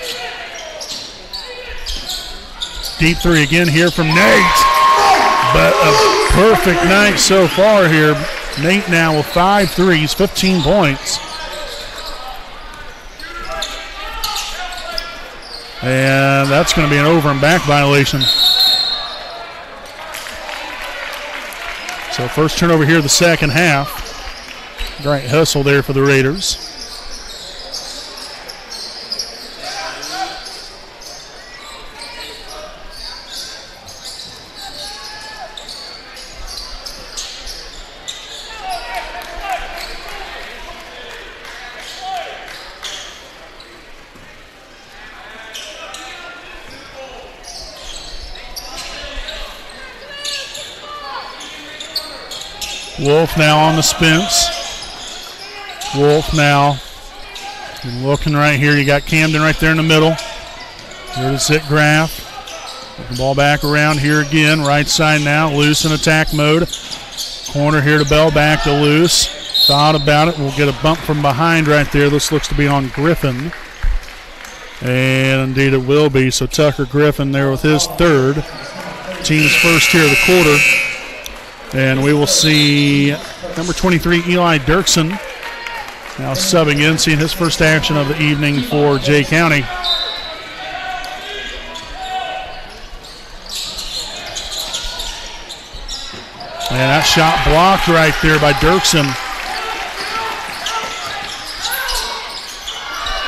Deep three again here from Nate. But a perfect night so far here. Nate now with 5 threes, 15 points. And that's going to be an over and back violation. So first turnover here the second half. Great hustle there for the Raiders. Wolf now on the Spence. Wolf now looking right here. You got Camden right there in the middle. Here to Zitgraf. The ball back around here again. Right side now. Loose in attack mode. Corner here to Bell. Back to Loose. Thought about it. We'll get a bump from behind right there. This looks to be on Griffin. And indeed it will be. So Tucker Griffin there with his third. Team's first here of the quarter. And we will see number 23, Eli Dirksen, now subbing in, seeing his first action of the evening for Jay County. And that shot blocked right there by Dirksen.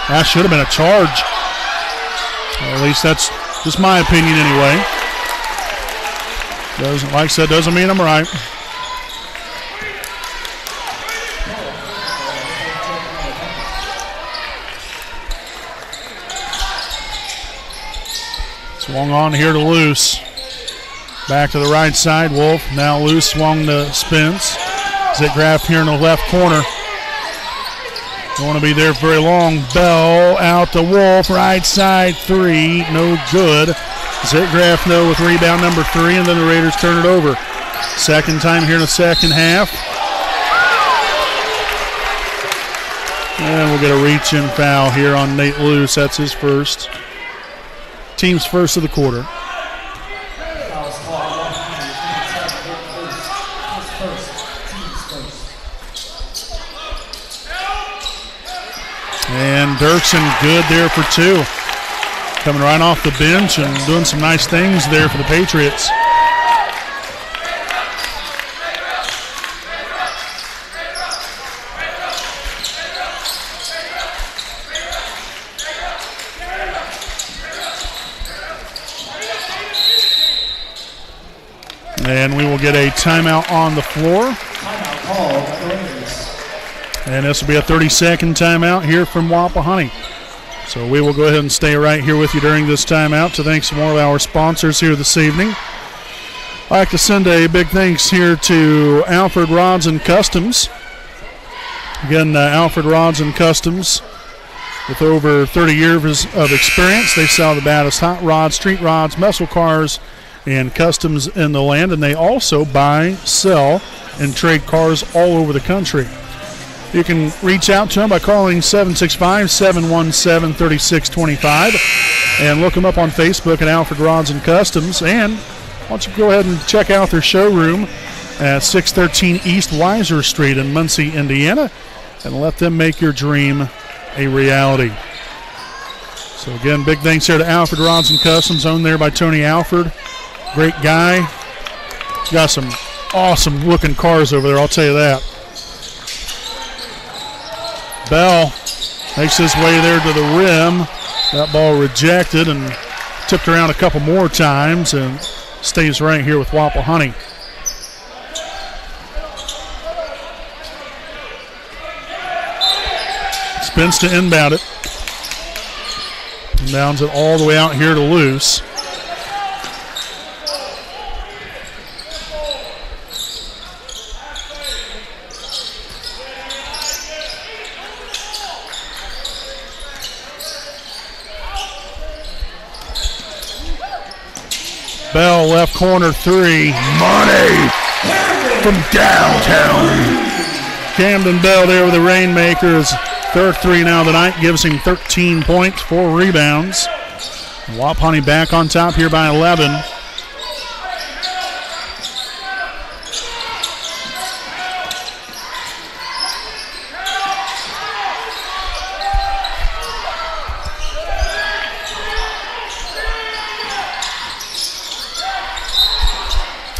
That should have been a charge. Or at least that's just my opinion anyway. Doesn't, like I said, doesn't mean I'm right. Swung on here to Loose. Back to the right side. Wolf now Loose, swung to Spence. Zitgraf here in the left corner. Don't want to be there very long. Bell out to Wolf. Right side three. No good. Zitgraf though with rebound number 3, and then the Raiders turn it over. Second time here in the second half. And we'll get a reach-in foul here on Nate Loose. That's his first. Team's first of the quarter. And Dirksen good there for 2. Coming right off the bench and doing some nice things there for the Patriots. And we will get a timeout on the floor. And this will be a 30-second timeout here from Wapahani. So we will go ahead and stay right here with you during this timeout to thank some more of our sponsors here this evening. I'd like to send a big thanks here to Alfred Rods and Customs. Again, Alfred Rods and Customs, with over 30 years of experience. They sell the baddest hot rods, street rods, muscle cars, and customs in the land. And they also buy, sell, and trade cars all over the country. You can reach out to them by calling 765-717-3625 and look them up on Facebook at Alfred Rods and Customs. And why don't you go ahead and check out their showroom at 613 East Weiser Street in Muncie, Indiana, and let them make your dream a reality. So again, big thanks here to Alfred Rods and Customs, owned there by Tony Alfred. Great guy. Got some awesome looking cars over there, I'll tell you that. Bell makes his way there to the rim. That ball rejected and tipped around a couple more times and stays right here with Wapahani. Spins to inbound it. Inbounds it all the way out here to Luce. Bell left corner three. Money from downtown. Camden Bell there with the Rainmakers. Third three now tonight gives him 13 points, 4 rebounds. Wapahani back on top here by 11.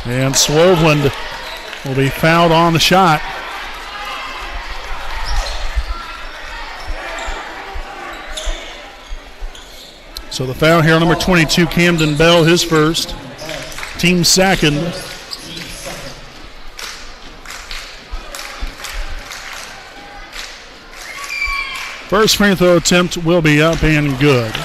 And Swoveland will be fouled on the shot. So the foul here on number 22, Camden Bell, his first. Team second. First free throw attempt will be up and good.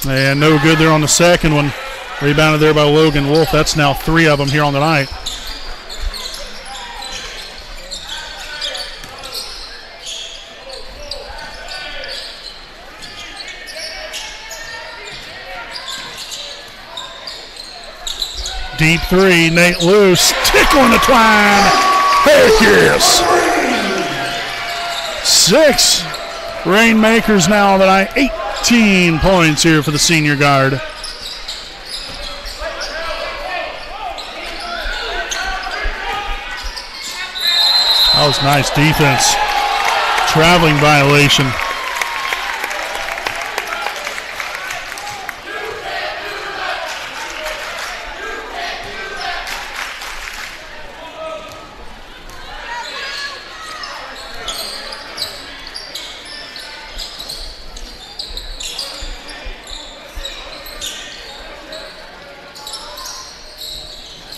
And no good there on the second one. Rebounded there by Logan Wolf. That's now 3 of them here on the night. Deep three, Nate Luce. Tickling the twine. Heck yes. 6 Rainmakers now on the night. 18 points here for the senior guard. That was nice defense. Traveling violation.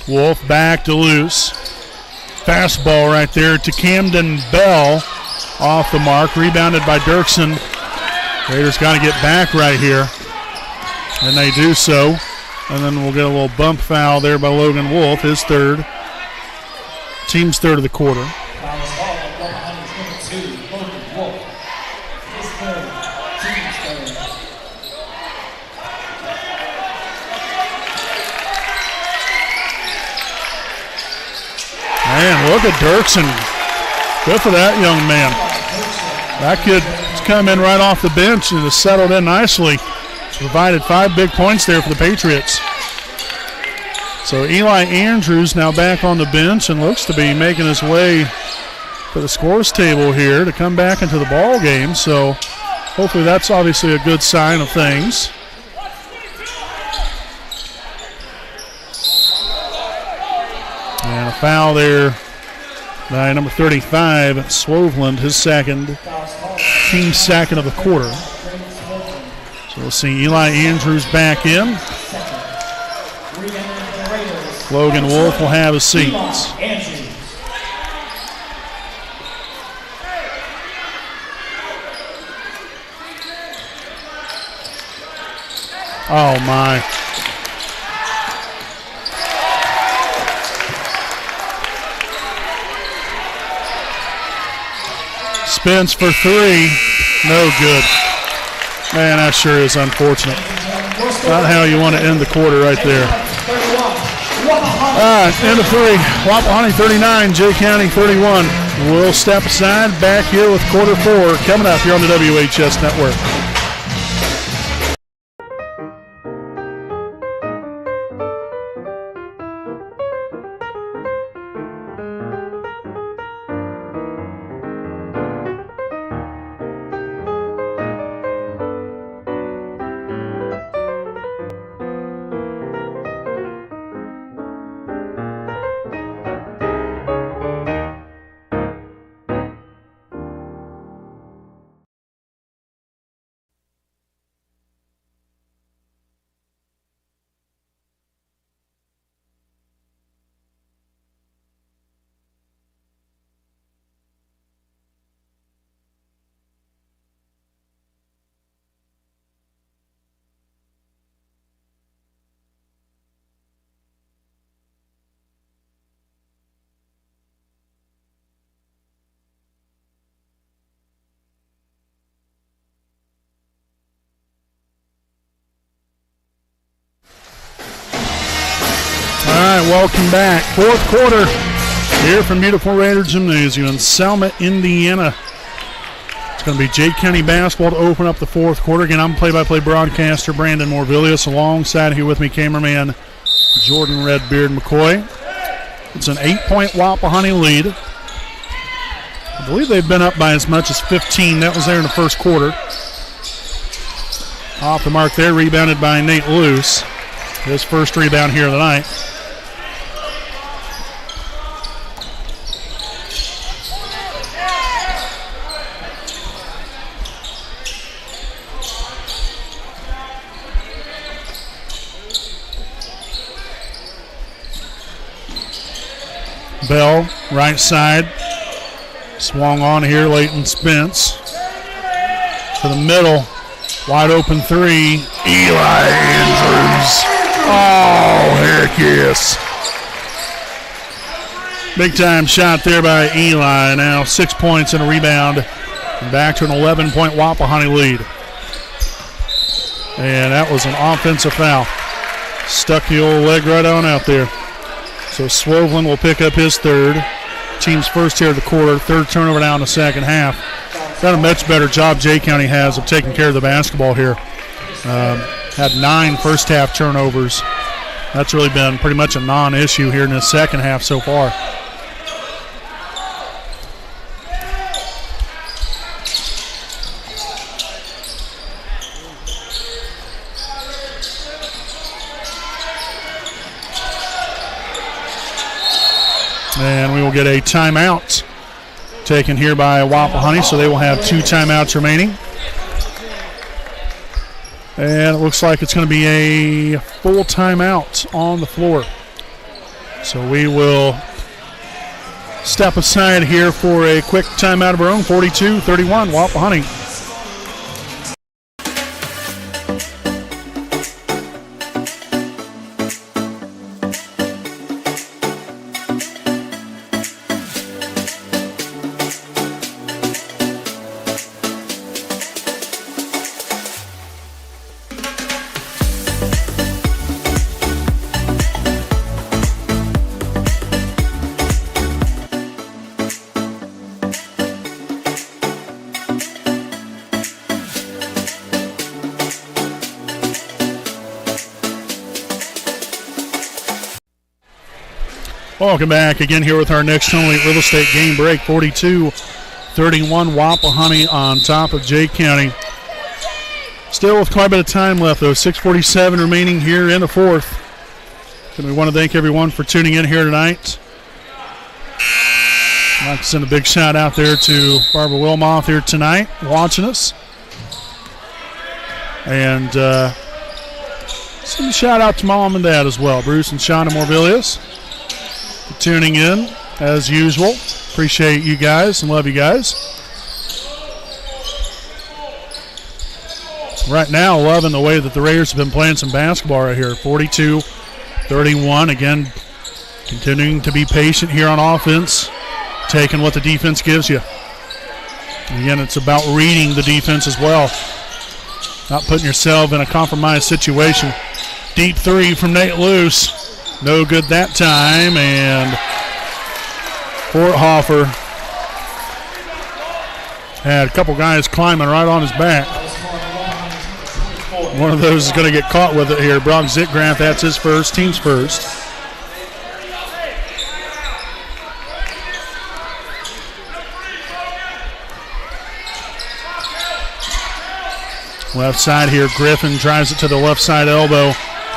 Wolf back to Luce. Fastball right there to Camden Bell. Off the mark. Rebounded by Dirksen. Raiders got to get back right here. And they do so. And then we'll get a little bump foul there by Logan Wolf, his third. Team's third of the quarter. Man, look at Dirksen. Good for that young man. That kid's come in right off the bench and has settled in nicely. Provided 5 big points there for the Patriots. So Eli Andrews now back on the bench and looks to be making his way to the scores table here to come back into the ball game. So hopefully that's obviously a good sign of things. And a foul there by number 35, Swoveland, his second, team second of the quarter. So we'll see Eli Andrews back in. Logan Wolf will have his seats. Oh, my. Spins for three. No good. Man, that sure is unfortunate. Not how you want to end the quarter right there. All right, end of three. Wapahani 39, Jay County 31. We'll step aside, back here with quarter four coming up here on the WHS Network. All right, welcome back. Fourth quarter here from beautiful Raider Gymnasium in Selma, Indiana. It's going to be Jay County basketball to open up the fourth quarter. Again, I'm play-by-play broadcaster Brandon Morvillius. Alongside here with me, cameraman Jordan Redbeard McCoy. It's an 8-point Wapahani lead. I believe they've been up by as much as 15. That was there in the first quarter. Off the mark there, rebounded by Nate Luce. His first rebound here of the night. Bell, right side. Swung on here, Leighton Spence. To the middle. Wide open three. Eli Andrews. Oh, heck yes. Big time shot there by Eli. Now 6 points and a rebound. And back to an 11-point Wapahani lead. And that was an offensive foul. Stuck the old leg right on out there. So Swoveland will pick up his third. Team's first here of the quarter. Third turnover now in the second half. Done a much better job Jay County has of taking care of the basketball here. Had 9 first half turnovers. That's really been pretty much a non-issue here in the second half so far. And we will get a timeout taken here by Wapahani, so they will have 2 timeouts remaining. And it looks like it's going to be a full timeout on the floor. So we will step aside here for a quick timeout of our own. 42-31, Wapahani. Welcome back again here with our next Home Elite Real Estate game break. 42-31 Wapahani on top of Jay County. Still with quite a bit of time left though. 6:47 remaining here in the fourth. And we want to thank everyone for tuning in here tonight. I'd like to send a big shout out there to Barbara Wilmoth here tonight watching us. And send a shout out to Mom and Dad as well. Bruce and Shauna Morvillius. Tuning in as usual. Appreciate you guys and love you guys. right now loving the way that the Raiders have been playing some basketball right here. 42-31. Again, continuing to be patient here on offense, taking what the defense gives you. Again, it's about reading the defense as well, not putting yourself in a compromised situation. Deep three from Nate Luce. No good that time, and Forthofer had a couple guys climbing right on his back. One of those is going to get caught with it here. Brock Zitgraff, that's his first, team's first. Left side here, Griffin drives it to the left side elbow.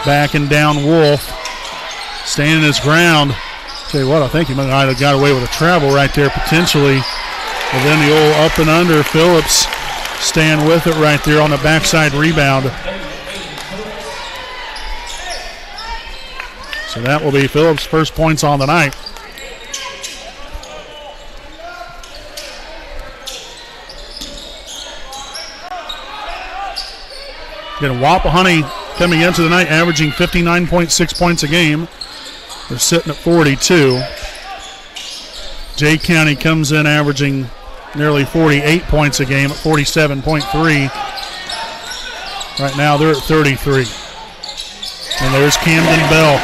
Backing down Wolf. Standing his ground. Tell you what, I think he might have got away with a travel right there potentially. And then the old up and under, Phillips staying with it right there on the backside rebound. So that will be Phillips' first points on the night. Again, Wapahani coming into the night averaging 59.6 points a game. They're sitting at 42. Jay County comes in averaging nearly 48 points a game at 47.3. Right now they're at 33. And there's Camden Bell.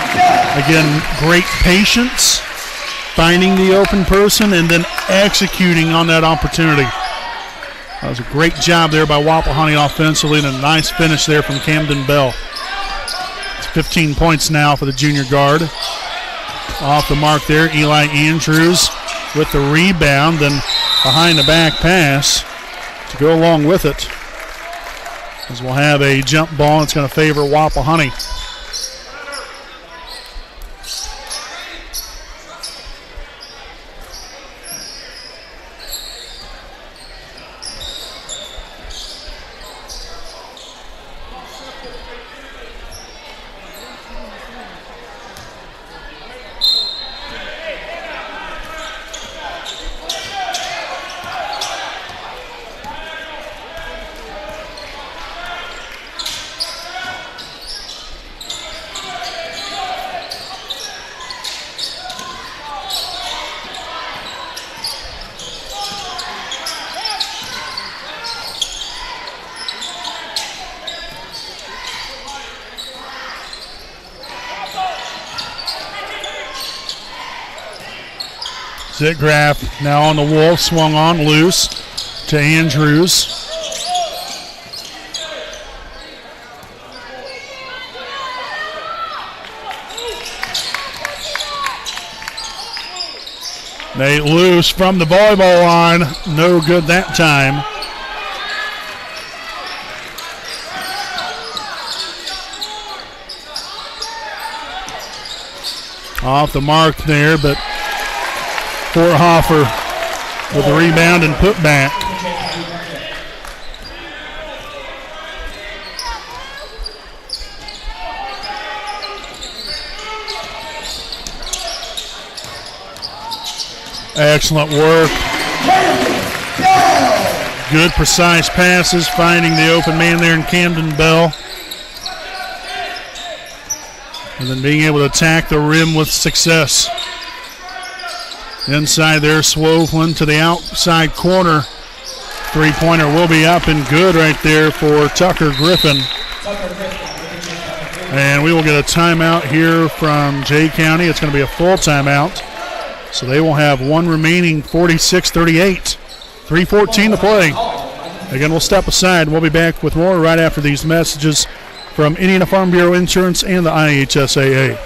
Again, great patience, finding the open person, and then executing on that opportunity. That was a great job there by Wapahani offensively, and a nice finish there from Camden Bell. It's 15 points now for the junior guard. Off the mark there, Eli Andrews with the rebound, then behind the back pass to go along with it. As we'll have a jump ball, it's going to favor Wapahani. Zitgraff now on the Wolf, swung on loose to Andrews. Nate Luce from the volleyball line, no good that time. Off the mark there, but Forthofer with the rebound and put back. Excellent work. Good precise passes, finding the open man there in Camden Bell. And then being able to attack the rim with success. Inside there, Swoveland to the outside corner. Three-pointer will be up and good right there for Tucker Griffin. And we will get a timeout here from Jay County. It's going to be a full timeout. So they will have one remaining, 46-38. 3:14 to play. Again, we'll step aside. We'll be back with more right after these messages from Indiana Farm Bureau Insurance and the IHSAA.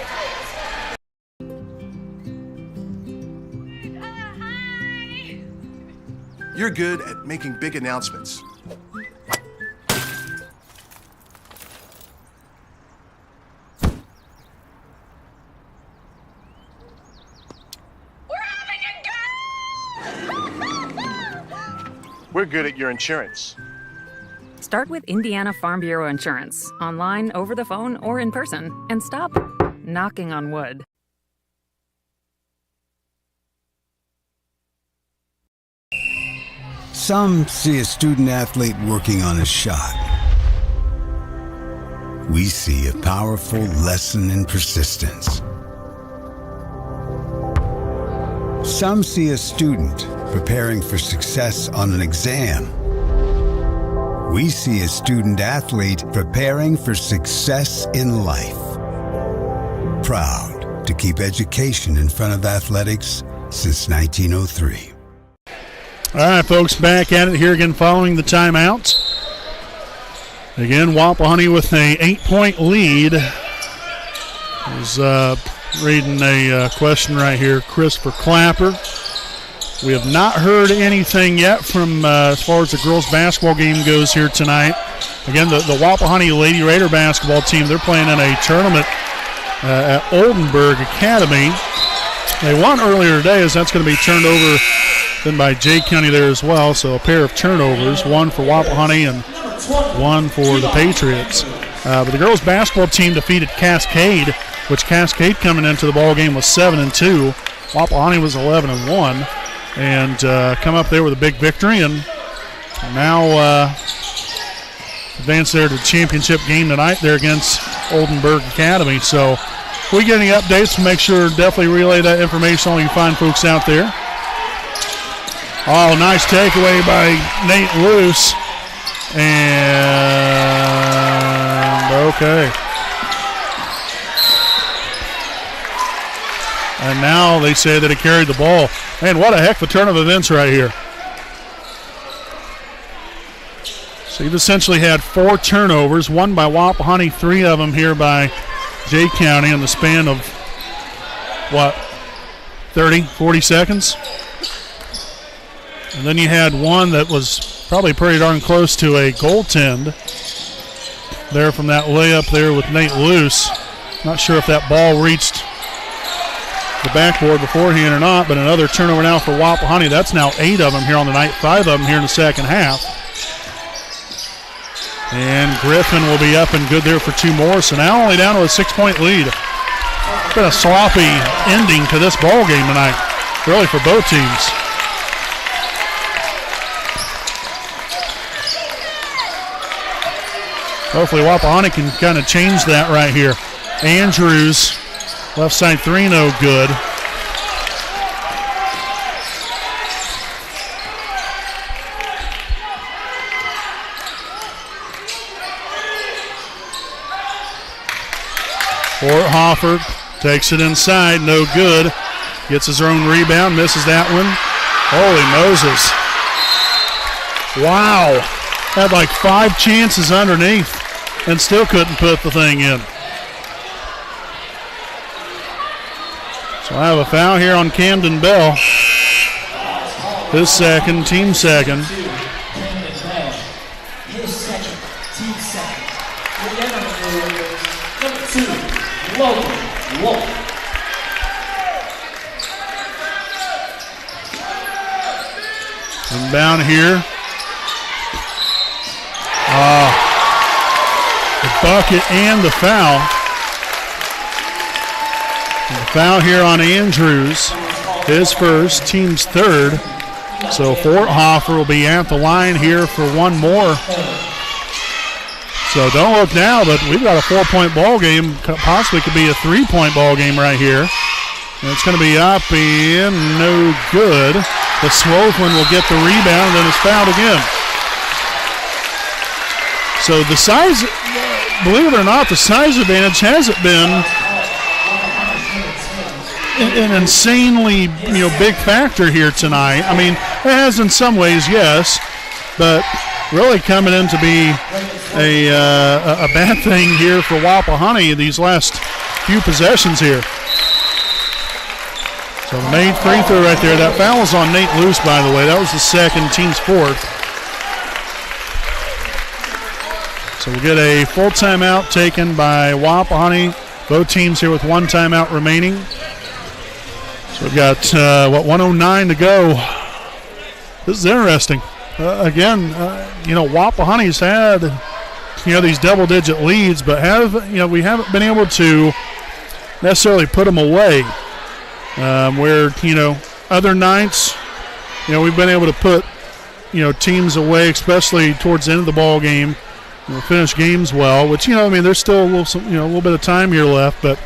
You're good at making big announcements. We're good at your insurance. Start with Indiana Farm Bureau Insurance, online, over the phone, or in person, and stop knocking on wood. Some see a student athlete working on a shot. we see a powerful lesson in persistence. Some see a student preparing for success on an exam. We see a student athlete preparing for success in life. Proud to keep education in front of athletics since 1903. All right, folks, back at it here again following the timeout. Again, Wapahani with a 8-point lead. I was reading a question right here, Christopher Clapper. We have not heard anything yet from as far as the girls' basketball game goes here tonight. Again, the Wapahani Lady Raider basketball team, they're playing in a tournament at Oldenburg Academy. They won earlier today, as that's going to be turned over then by Jay County there as well. So a pair of turnovers, one for Wapahani and one for the Patriots. But the girls' basketball team defeated Cascade, which Cascade coming into the ball game was 7-2. Wapahani was 11-1, and come up there with a big victory, and now advance there to the championship game tonight there against Oldenburg Academy. So if we get any updates, we'll make sure to definitely relay that information to all you fine folks out there. Oh, nice takeaway by Nate Luce. And okay. And now they say that he carried the ball. Man, what a heck of a turn of events right here. So you've essentially had 4 turnovers, one by Wapahani, 3 of them here by Jay County in the span of, 30, 40 seconds? And then you had one that was probably pretty darn close to a goaltend there from that layup there with Nate Luce. Not sure if that ball reached the backboard beforehand or not, but another turnover now for Wapahani. That's now 8 of them here on the night, 5 of them here in the second half. And Griffin will be up and good there for 2 more, so now only down to a 6-point lead. It's been a sloppy ending to this ball game tonight, really for both teams. Hopefully Wapahani can kind of change that right here. Andrews, left side 3, no good. Forthofer takes it inside, no good. Gets his own rebound, misses that one. Holy Moses. Wow. Had like 5 chances underneath and still couldn't put the thing in. So I have a foul here on Camden Bell. His second, team second. His second, team second. Number 2, Logan Wolf. Inbound here. The bucket and the foul. And the foul here on Andrews. His first, team's third. So Forthofer will be at the line here for one more. So don't look now, but we've got a 4-point ball game. Possibly could be a 3-point ball game right here. And it's going to be up and no good. The Swofflin will get the rebound and then is fouled again. So the size, believe it or not, the size advantage hasn't been an insanely, big factor here tonight. I mean, it has in some ways, yes, but really coming in to be a bad thing here for Wapahani these last few possessions here. So the main free throw right there. That foul was on Nate Luce, by the way. That was the second, team's 4th. So we'll get a full timeout taken by Wapahani. Both teams here with 1 timeout remaining. So we've got, 1:09 to go. This is interesting. Wapahani's had, these double-digit leads, but we haven't been able to necessarily put them away. Where, other nights, we've been able to put, teams away, especially towards the end of the ball game, finish games well, which, there's still a little bit of time here left, but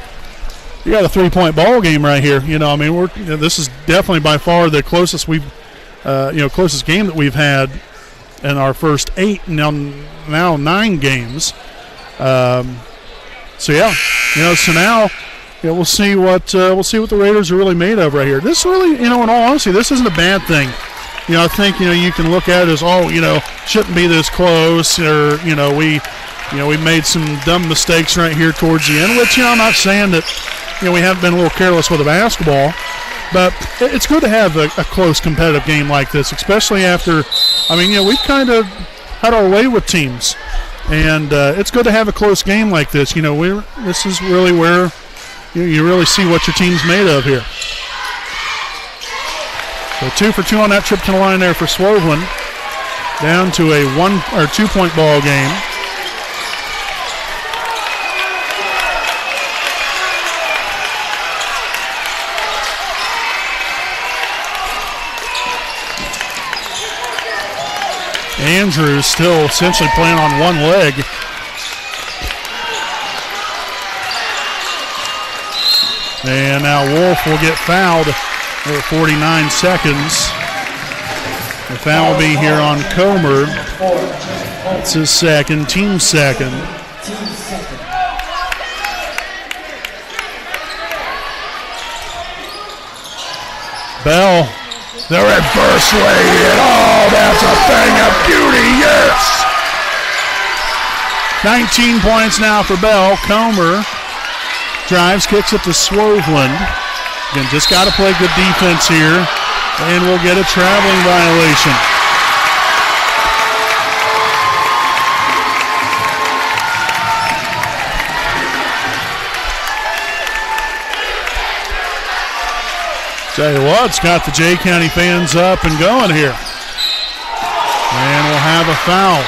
you got a 3-point ball game right here. This is definitely by far the closest closest game that we've had in our first 8, now 9 games. So now we'll see what the Raiders are really made of right here. This really, in all honesty, this isn't a bad thing. I think you can look at it as shouldn't be this close, or we made some dumb mistakes right here towards the end. Which I'm not saying that we haven't been a little careless with the basketball, but it's good to have a close competitive game like this, especially after we've kind of had our way with teams, and it's good to have a close game like this. This is really where you really see what your team's made of here. So 2 for 2 on that trip to the line there for Swoveland. Down to a 1 or 2-point ball game. Andrews still essentially playing on one leg. And now Wolf will get fouled for 49 seconds. The foul will be here on Comer. It's his second, team second. Bell, the reverse lay it. Oh, that's a thing of beauty, yes! 19 points now for Bell. Comer drives, kicks it to Swoveland. Again, just got to play good defense here, and we'll get a traveling violation. Tell you what, it's got the Jay County fans up and going here. And we'll have a foul.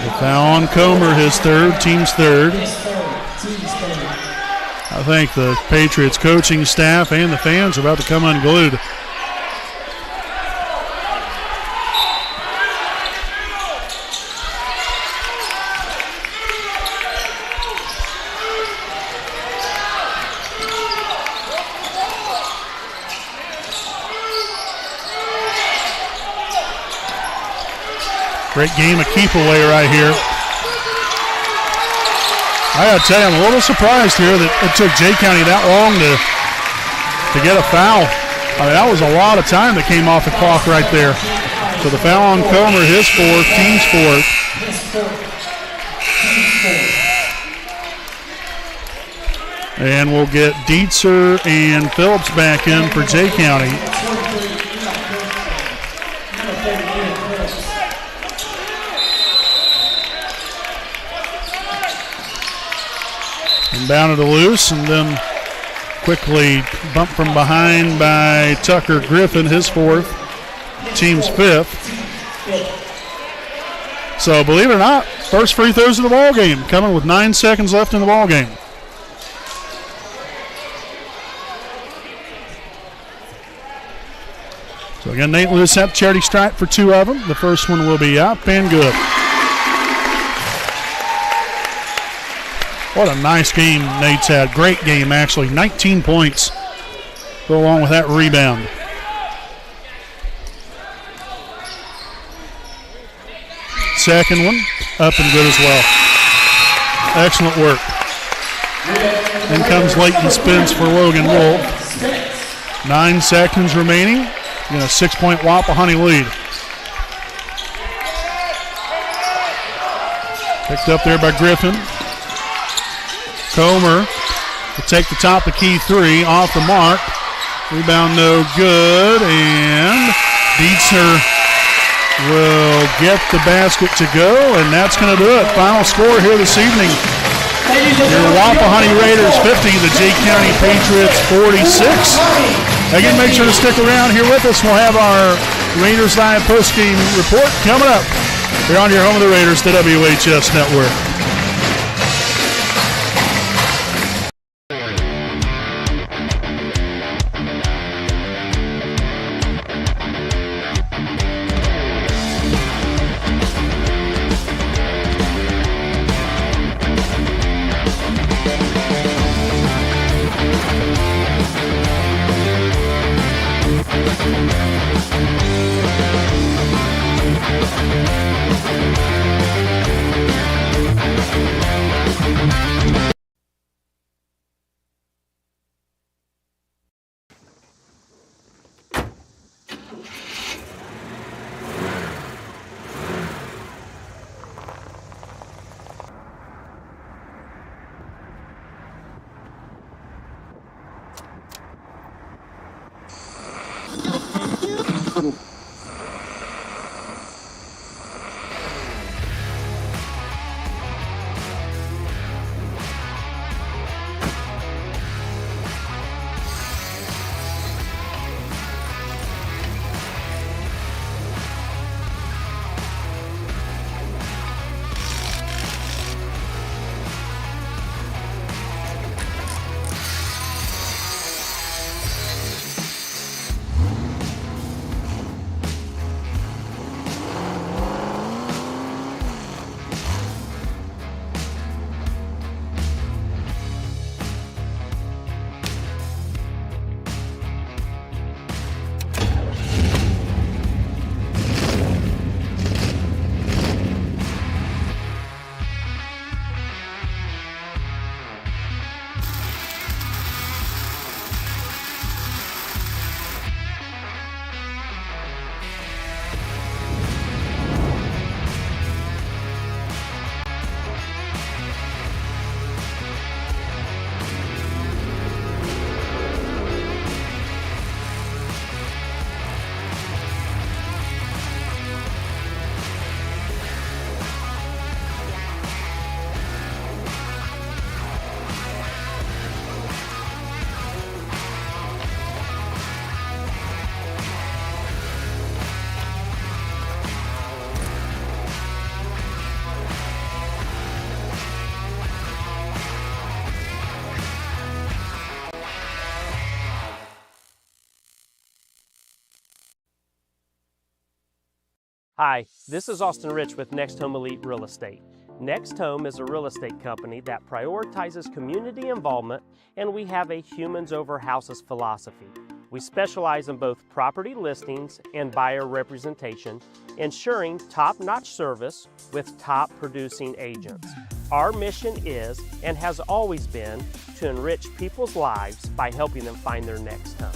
The foul on Comer, his third, team's third. I think the Patriots coaching staff and the fans are about to come unglued. Great game of keep away right here. I gotta tell you, I'm a little surprised here that it took Jay County that long to get a foul. That was a lot of time that came off the clock right there. So the foul on Comer, his fourth, team's fourth. And we'll get Dietzer and Phillips back in for Jay County. Inbounded to loose, and then quickly bumped from behind by Tucker Griffin, his fourth, team's fifth. So believe it or not, first free throws of the ball game, coming with 9 seconds left in the ball game. So again, Nate Lewis at charity stripe for 2 of them. The first one will be up and good. What a nice game Nate's had. Great game, actually. 19 points. Go along with that rebound. Second one, up and good as well. Excellent work. In comes Leighton Spence for Logan Wolf. 9 seconds remaining. A 6-point Wapahani lead. Picked up there by Griffin. Comer to take the top of key 3 off the mark. Rebound no good, and Dietzer will get the basket to go, and that's going to do it. Final score here this evening. Your Wapahani Raiders 50, the Jay County Patriots 46. Again, make sure to stick around here with us. We'll have our Raiders Live postgame report coming up here on your home of the Raiders, the WHS Network. Hi, this is Austin Rich with Next Home Elite Real Estate. Next Home is a real estate company that prioritizes community involvement, and we have a humans over houses philosophy. We specialize in both property listings and buyer representation, ensuring top-notch service with top producing agents. Our mission is, and has always been, to enrich people's lives by helping them find their next home.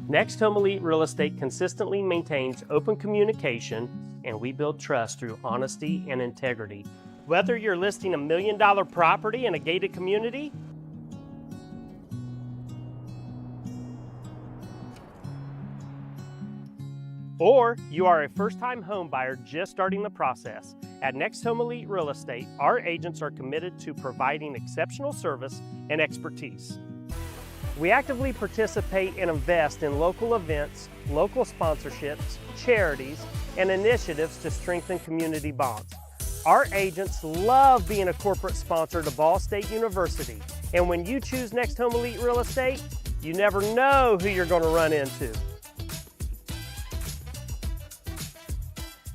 Next Home Elite Real Estate consistently maintains open communication, and we build trust through honesty and integrity. Whether you're listing $1 million property in a gated community, or you are a first-time home buyer just starting the process, at Next Home Elite Real Estate, our agents are committed to providing exceptional service and expertise. We actively participate and invest in local events, local sponsorships, charities, and initiatives to strengthen community bonds. Our agents love being a corporate sponsor to Ball State University, and when you choose Next Home Elite Real Estate, you never know who you're going to run into.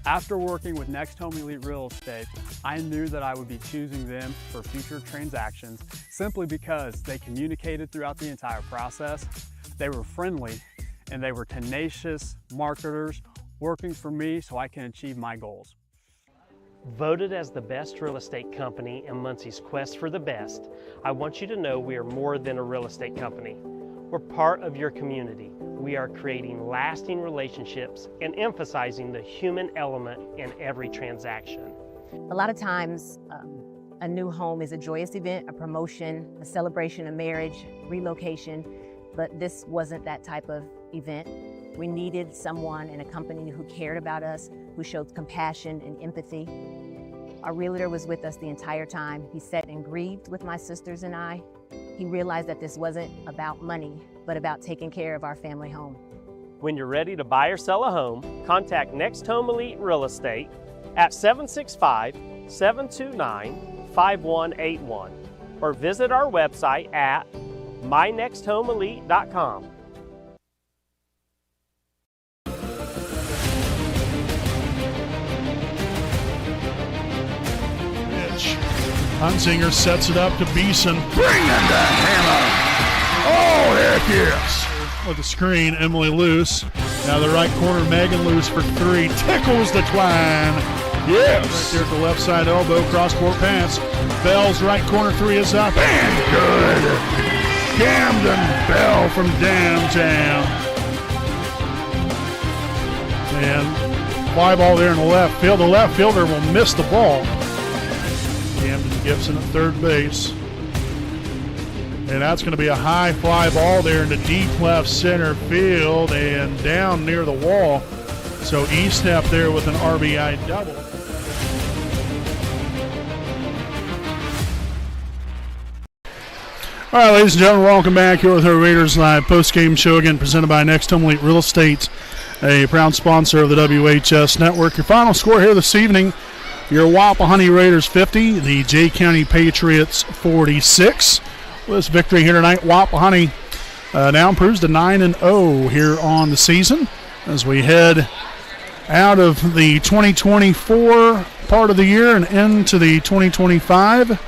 After working with Next Home Elite Real Estate, I knew that I would be choosing them for future transactions simply because they communicated throughout the entire process. They were friendly and they were tenacious marketers working for me so I can achieve my goals. Voted as the best real estate company in Muncie's quest for the best, I want you to know we are more than a real estate company. We're part of your community. We are creating lasting relationships and emphasizing the human element in every transaction. A lot of times, a new home is a joyous event, a promotion, a celebration of marriage, relocation, but this wasn't that type of event. We needed someone in a company who cared about us, who showed compassion and empathy. Our realtor was with us the entire time. He sat and grieved with my sisters and I. He realized that this wasn't about money, but about taking care of our family home. When you're ready to buy or sell a home, contact Next Home Elite Real Estate at 765-729-5181 or visit our website at mynexthomeelite.com. Hunzinger sets it up to Beeson. Bring in the hammer. Oh, heck yes. With the screen, Emily Luce. Now the right corner, Megan Luce for three. Tickles the twine. Yes. Right there at the left side elbow, cross court pass. Bell's right corner three is up and good. Camden Bell from downtown. And fly ball there in the left field. The left fielder will miss the ball. Camden Gibson at third base. And that's going to be a high fly ball there into deep left center field and down near the wall. So Estep there with an RBI double. All right, ladies and gentlemen, welcome back here with our Raiders Live postgame show, again presented by Next Home Elite Real Estate, a proud sponsor of the WHS Network. Your final score here this evening, your Wapahani Raiders 50, the Jay County Patriots 46. With this victory here tonight, Wapahani now improves to 9-0 here on the season as we head out of the 2024 part of the year and into the 2025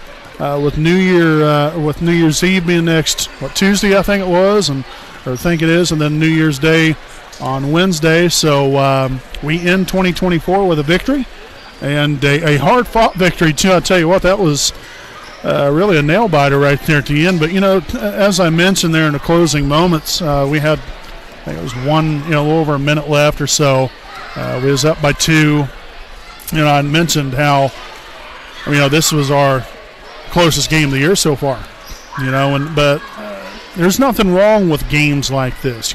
with New Year's Eve being next Tuesday, I think it was, and then New Year's Day on Wednesday. So we end 2024 with a victory and a hard-fought victory too. I tell you what, that was really a nail-biter right there at the end. But, as I mentioned there in the closing moments, we had, I think it was a little over a minute left or so. We was up by 2. I mentioned how, this was our closest game of the year so far. But there's nothing wrong with games like this,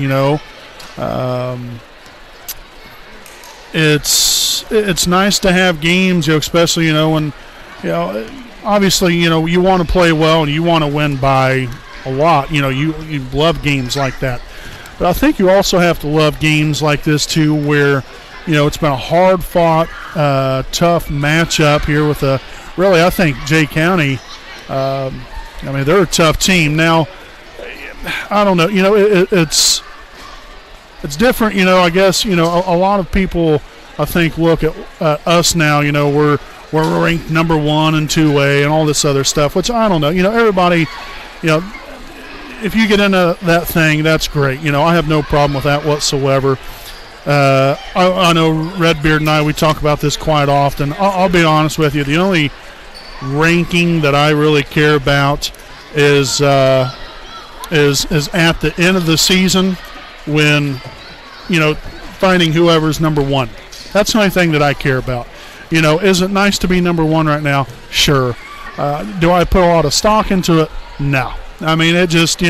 It's nice to have games, especially, when, obviously, you want to play well and you want to win by a lot. You love games like that. But I think you also have to love games like this, too, where, it's been a hard-fought, tough matchup here with I think Jay County, they're a tough team. Now, I don't know, it's different, I guess, a lot of people, I think, look at us now, we're ranked number 1 and 2A and all this other stuff, which I don't know. Everybody, if you get into that thing, that's great. I have no problem with that whatsoever. I know Redbeard and I, we talk about this quite often. I'll be honest with you. The only ranking that I really care about is at the end of the season when, finding whoever's number 1. That's the only thing that I care about. Is it nice to be number 1 right now? Sure. Do I put a lot of stock into it? No. I mean, it just,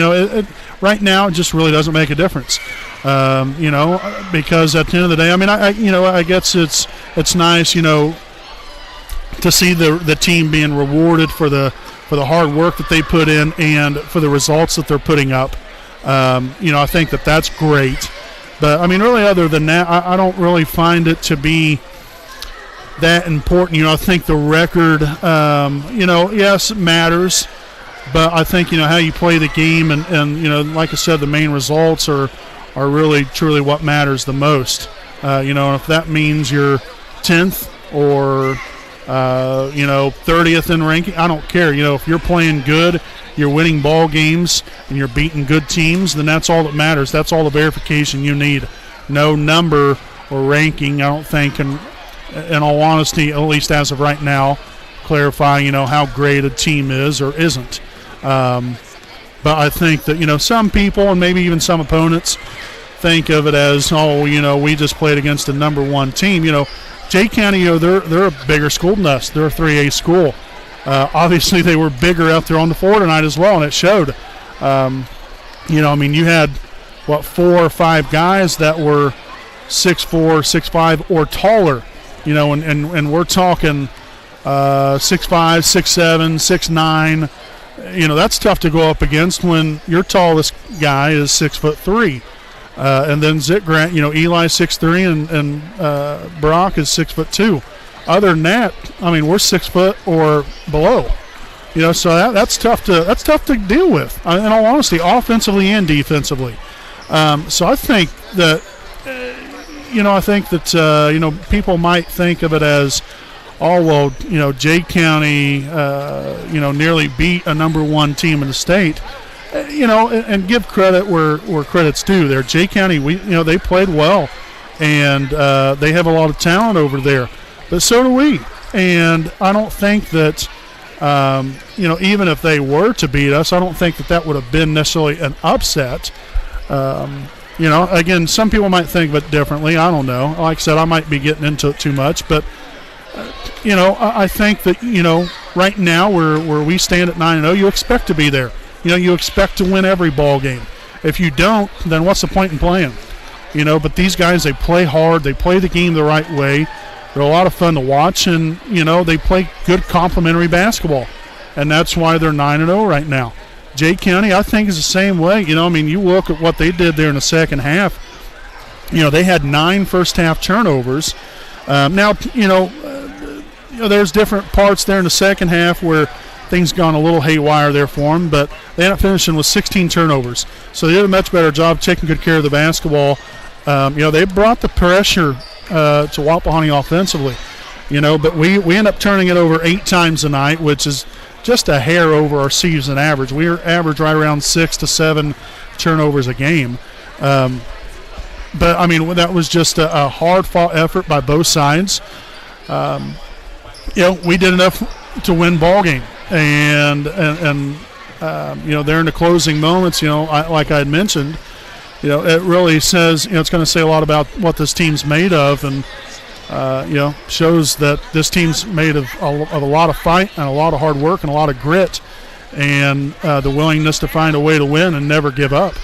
right now it just really doesn't make a difference. Because at the end of the day, I guess it's nice, to see the team being rewarded for the hard work that they put in and for the results that they're putting up. I think that's great. But, really, other than that, I don't really find it to be that important. I think the record, yes, it matters. But I think, how you play the game and like I said, the main results are really, truly what matters the most. If that means you're 10th or, 30th in ranking, I don't care. If you're playing good, you're winning ball games, and you're beating good teams, then that's all that matters. That's all the verification you need. No number or ranking, I don't think, in all honesty, at least as of right now, clarify, how great a team is or isn't. But I think that, some people and maybe even some opponents think of it as, we just played against a number 1 team. Jay County, they're a bigger school than us. They're a 3A school. Obviously, they were bigger out there on the floor tonight as well, and it showed. You had, 4 or 5 guys that were 6'4", 6'5", or taller, and we're talking 6'5", 6'7", 6'9". That's tough to go up against when your tallest guy is 6'3". And then Zit Grant, Eli 6'3", and Brock is 6'2". Other than that, we're 6 foot or below. So that's tough to deal with. In all honesty, offensively and defensively. So I think that people might think of it as, Jay County, nearly beat a number 1 team in the state. And give credit where credit's due. There, Jay County, they played well, and they have a lot of talent over there. But so do we. And I don't think that even if they were to beat us, I don't think that would have been necessarily an upset. Again, some people might think of it differently. I don't know. Like I said, I might be getting into it too much, but I think that right now where we stand at 9-0, you expect to be there. You expect to win every ball game. If you don't, then what's the point in playing? But these guys, they play hard. They play the game the right way. They're a lot of fun to watch, and they play good complementary basketball, and that's why they're 9-0 right now. Jay County, I think, is the same way. You look at what they did there in the second half. They had 9 first-half turnovers. There's different parts there in the second half where things gone a little haywire there for them, but they ended up finishing with 16 turnovers. So they did a much better job taking good care of the basketball. They brought the pressure to Wapahani offensively. But we end up turning it over 8 times a night, which is just a hair over our season average. We're average right around 6 to 7 turnovers a game. But that was just a hard-fought effort by both sides. We did enough to win ball game, and there in the closing moments, like I had mentioned, it really says, it's going to say a lot about what this team's made of, and shows that this team's made of a lot of fight and a lot of hard work and a lot of grit, and the willingness to find a way to win and never give up.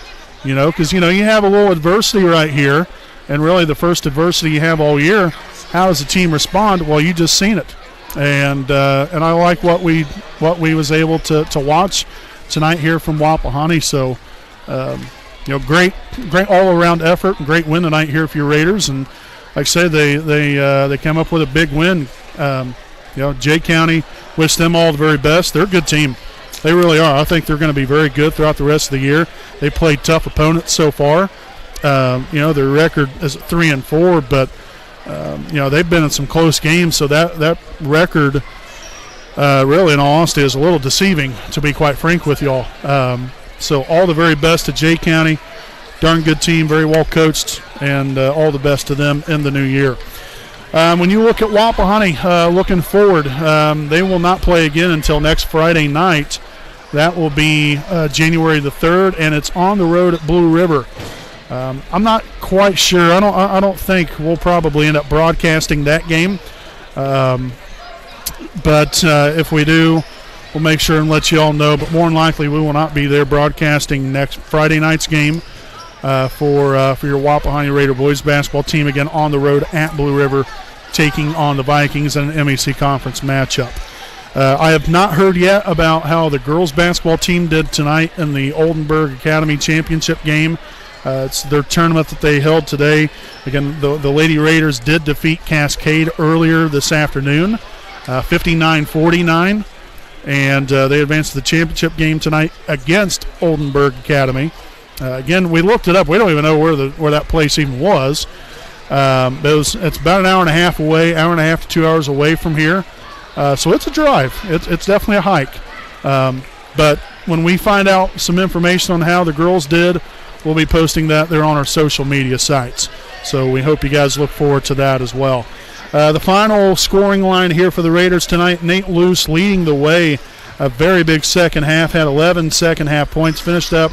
Because you have a little adversity right here, and really the first adversity you have all year. How does the team respond? Well, you just seen it, and I like what we was able to watch tonight here from Wapahani. So, great all-around effort and great win tonight here for your Raiders. And like I said, they come up with a big win. Jay County, wish them all the very best. They're a good team. They really are. I think they're going to be very good throughout the rest of the year. They played tough opponents so far. Their record is 3-4, but they've been in some close games, so that record really, in all honesty, is a little deceiving, to be quite frank with y'all. So all the very best to Jay County. Darn good team, very well coached, and all the best to them in the new year. When you look at Wapahani looking forward, they will not play again until next Friday night. That will be January the 3rd, and it's on the road at Blue River. I'm not quite sure. I don't think we'll probably end up broadcasting that game. But if we do, we'll make sure and let you all know. But more than likely, we will not be there broadcasting next Friday night's game for your Wapahani Raider boys basketball team, again on the road at Blue River, taking on the Vikings in an MEC conference matchup. I have not heard yet about how the girls basketball team did tonight in the Oldenburg Academy Championship game. It's their tournament that they held today. Again, the Lady Raiders did defeat Cascade earlier this afternoon, 59-49, and they advanced to the championship game tonight against Oldenburg Academy. Again, we looked it up. We don't even know where that place even was. It's about an hour and a half away, hour and a half to 2 hours away from here. So it's a drive. It's definitely a hike. But when we find out some information on how the girls did, we'll be posting that there on our social media sites. So we hope you guys look forward to that as well. The final scoring line here for the Raiders tonight, Nate Luce leading the way. A very big second half, had 11 second half points, finished up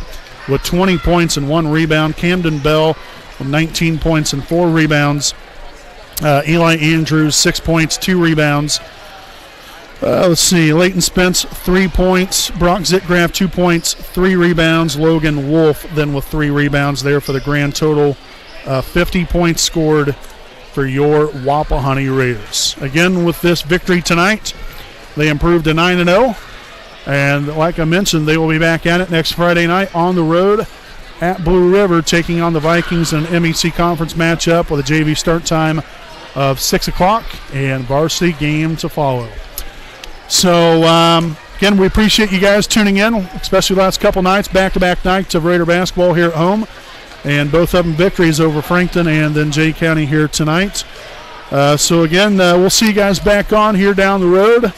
with 20 points and 1 rebound. Camden Bell with 19 points and 4 rebounds. Eli Andrews, 6 points, 2 rebounds. Let's see, Leighton Spence, 3 points. Brock Zitgraf, 2 points, 3 rebounds. Logan Wolf then with 3 rebounds there for the grand total. 50 points scored for your Wapahani Raiders. Again, with this victory tonight, they improved to 9-0. And like I mentioned, they will be back at it next Friday night on the road at Blue River, taking on the Vikings in an MEC conference matchup with a JV start time of 6 o'clock and varsity game to follow. So, again, we appreciate you guys tuning in, especially the last couple nights, back-to-back nights of Raider basketball here at home. And both of them victories over Frankton and then Jay County here tonight. So, again, we'll see you guys back on here down the road.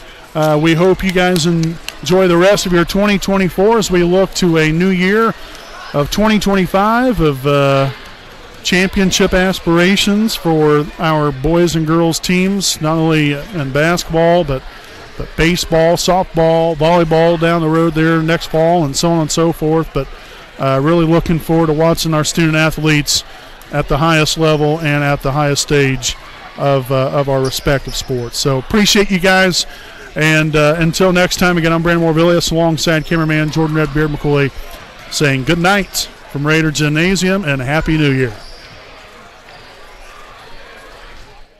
We hope you guys enjoy the rest of your 2024 as we look to a new year of 2025 of championship aspirations for our boys and girls teams, not only in basketball but but baseball, softball, volleyball down the road there next fall, and so on and so forth. But really looking forward to watching our student athletes at the highest level and at the highest stage of our respective sports. So appreciate you guys. And until next time, again, I'm Brandon Morvillius alongside cameraman Jordan Redbeard McCoy saying good night from Raider Gymnasium and Happy New Year.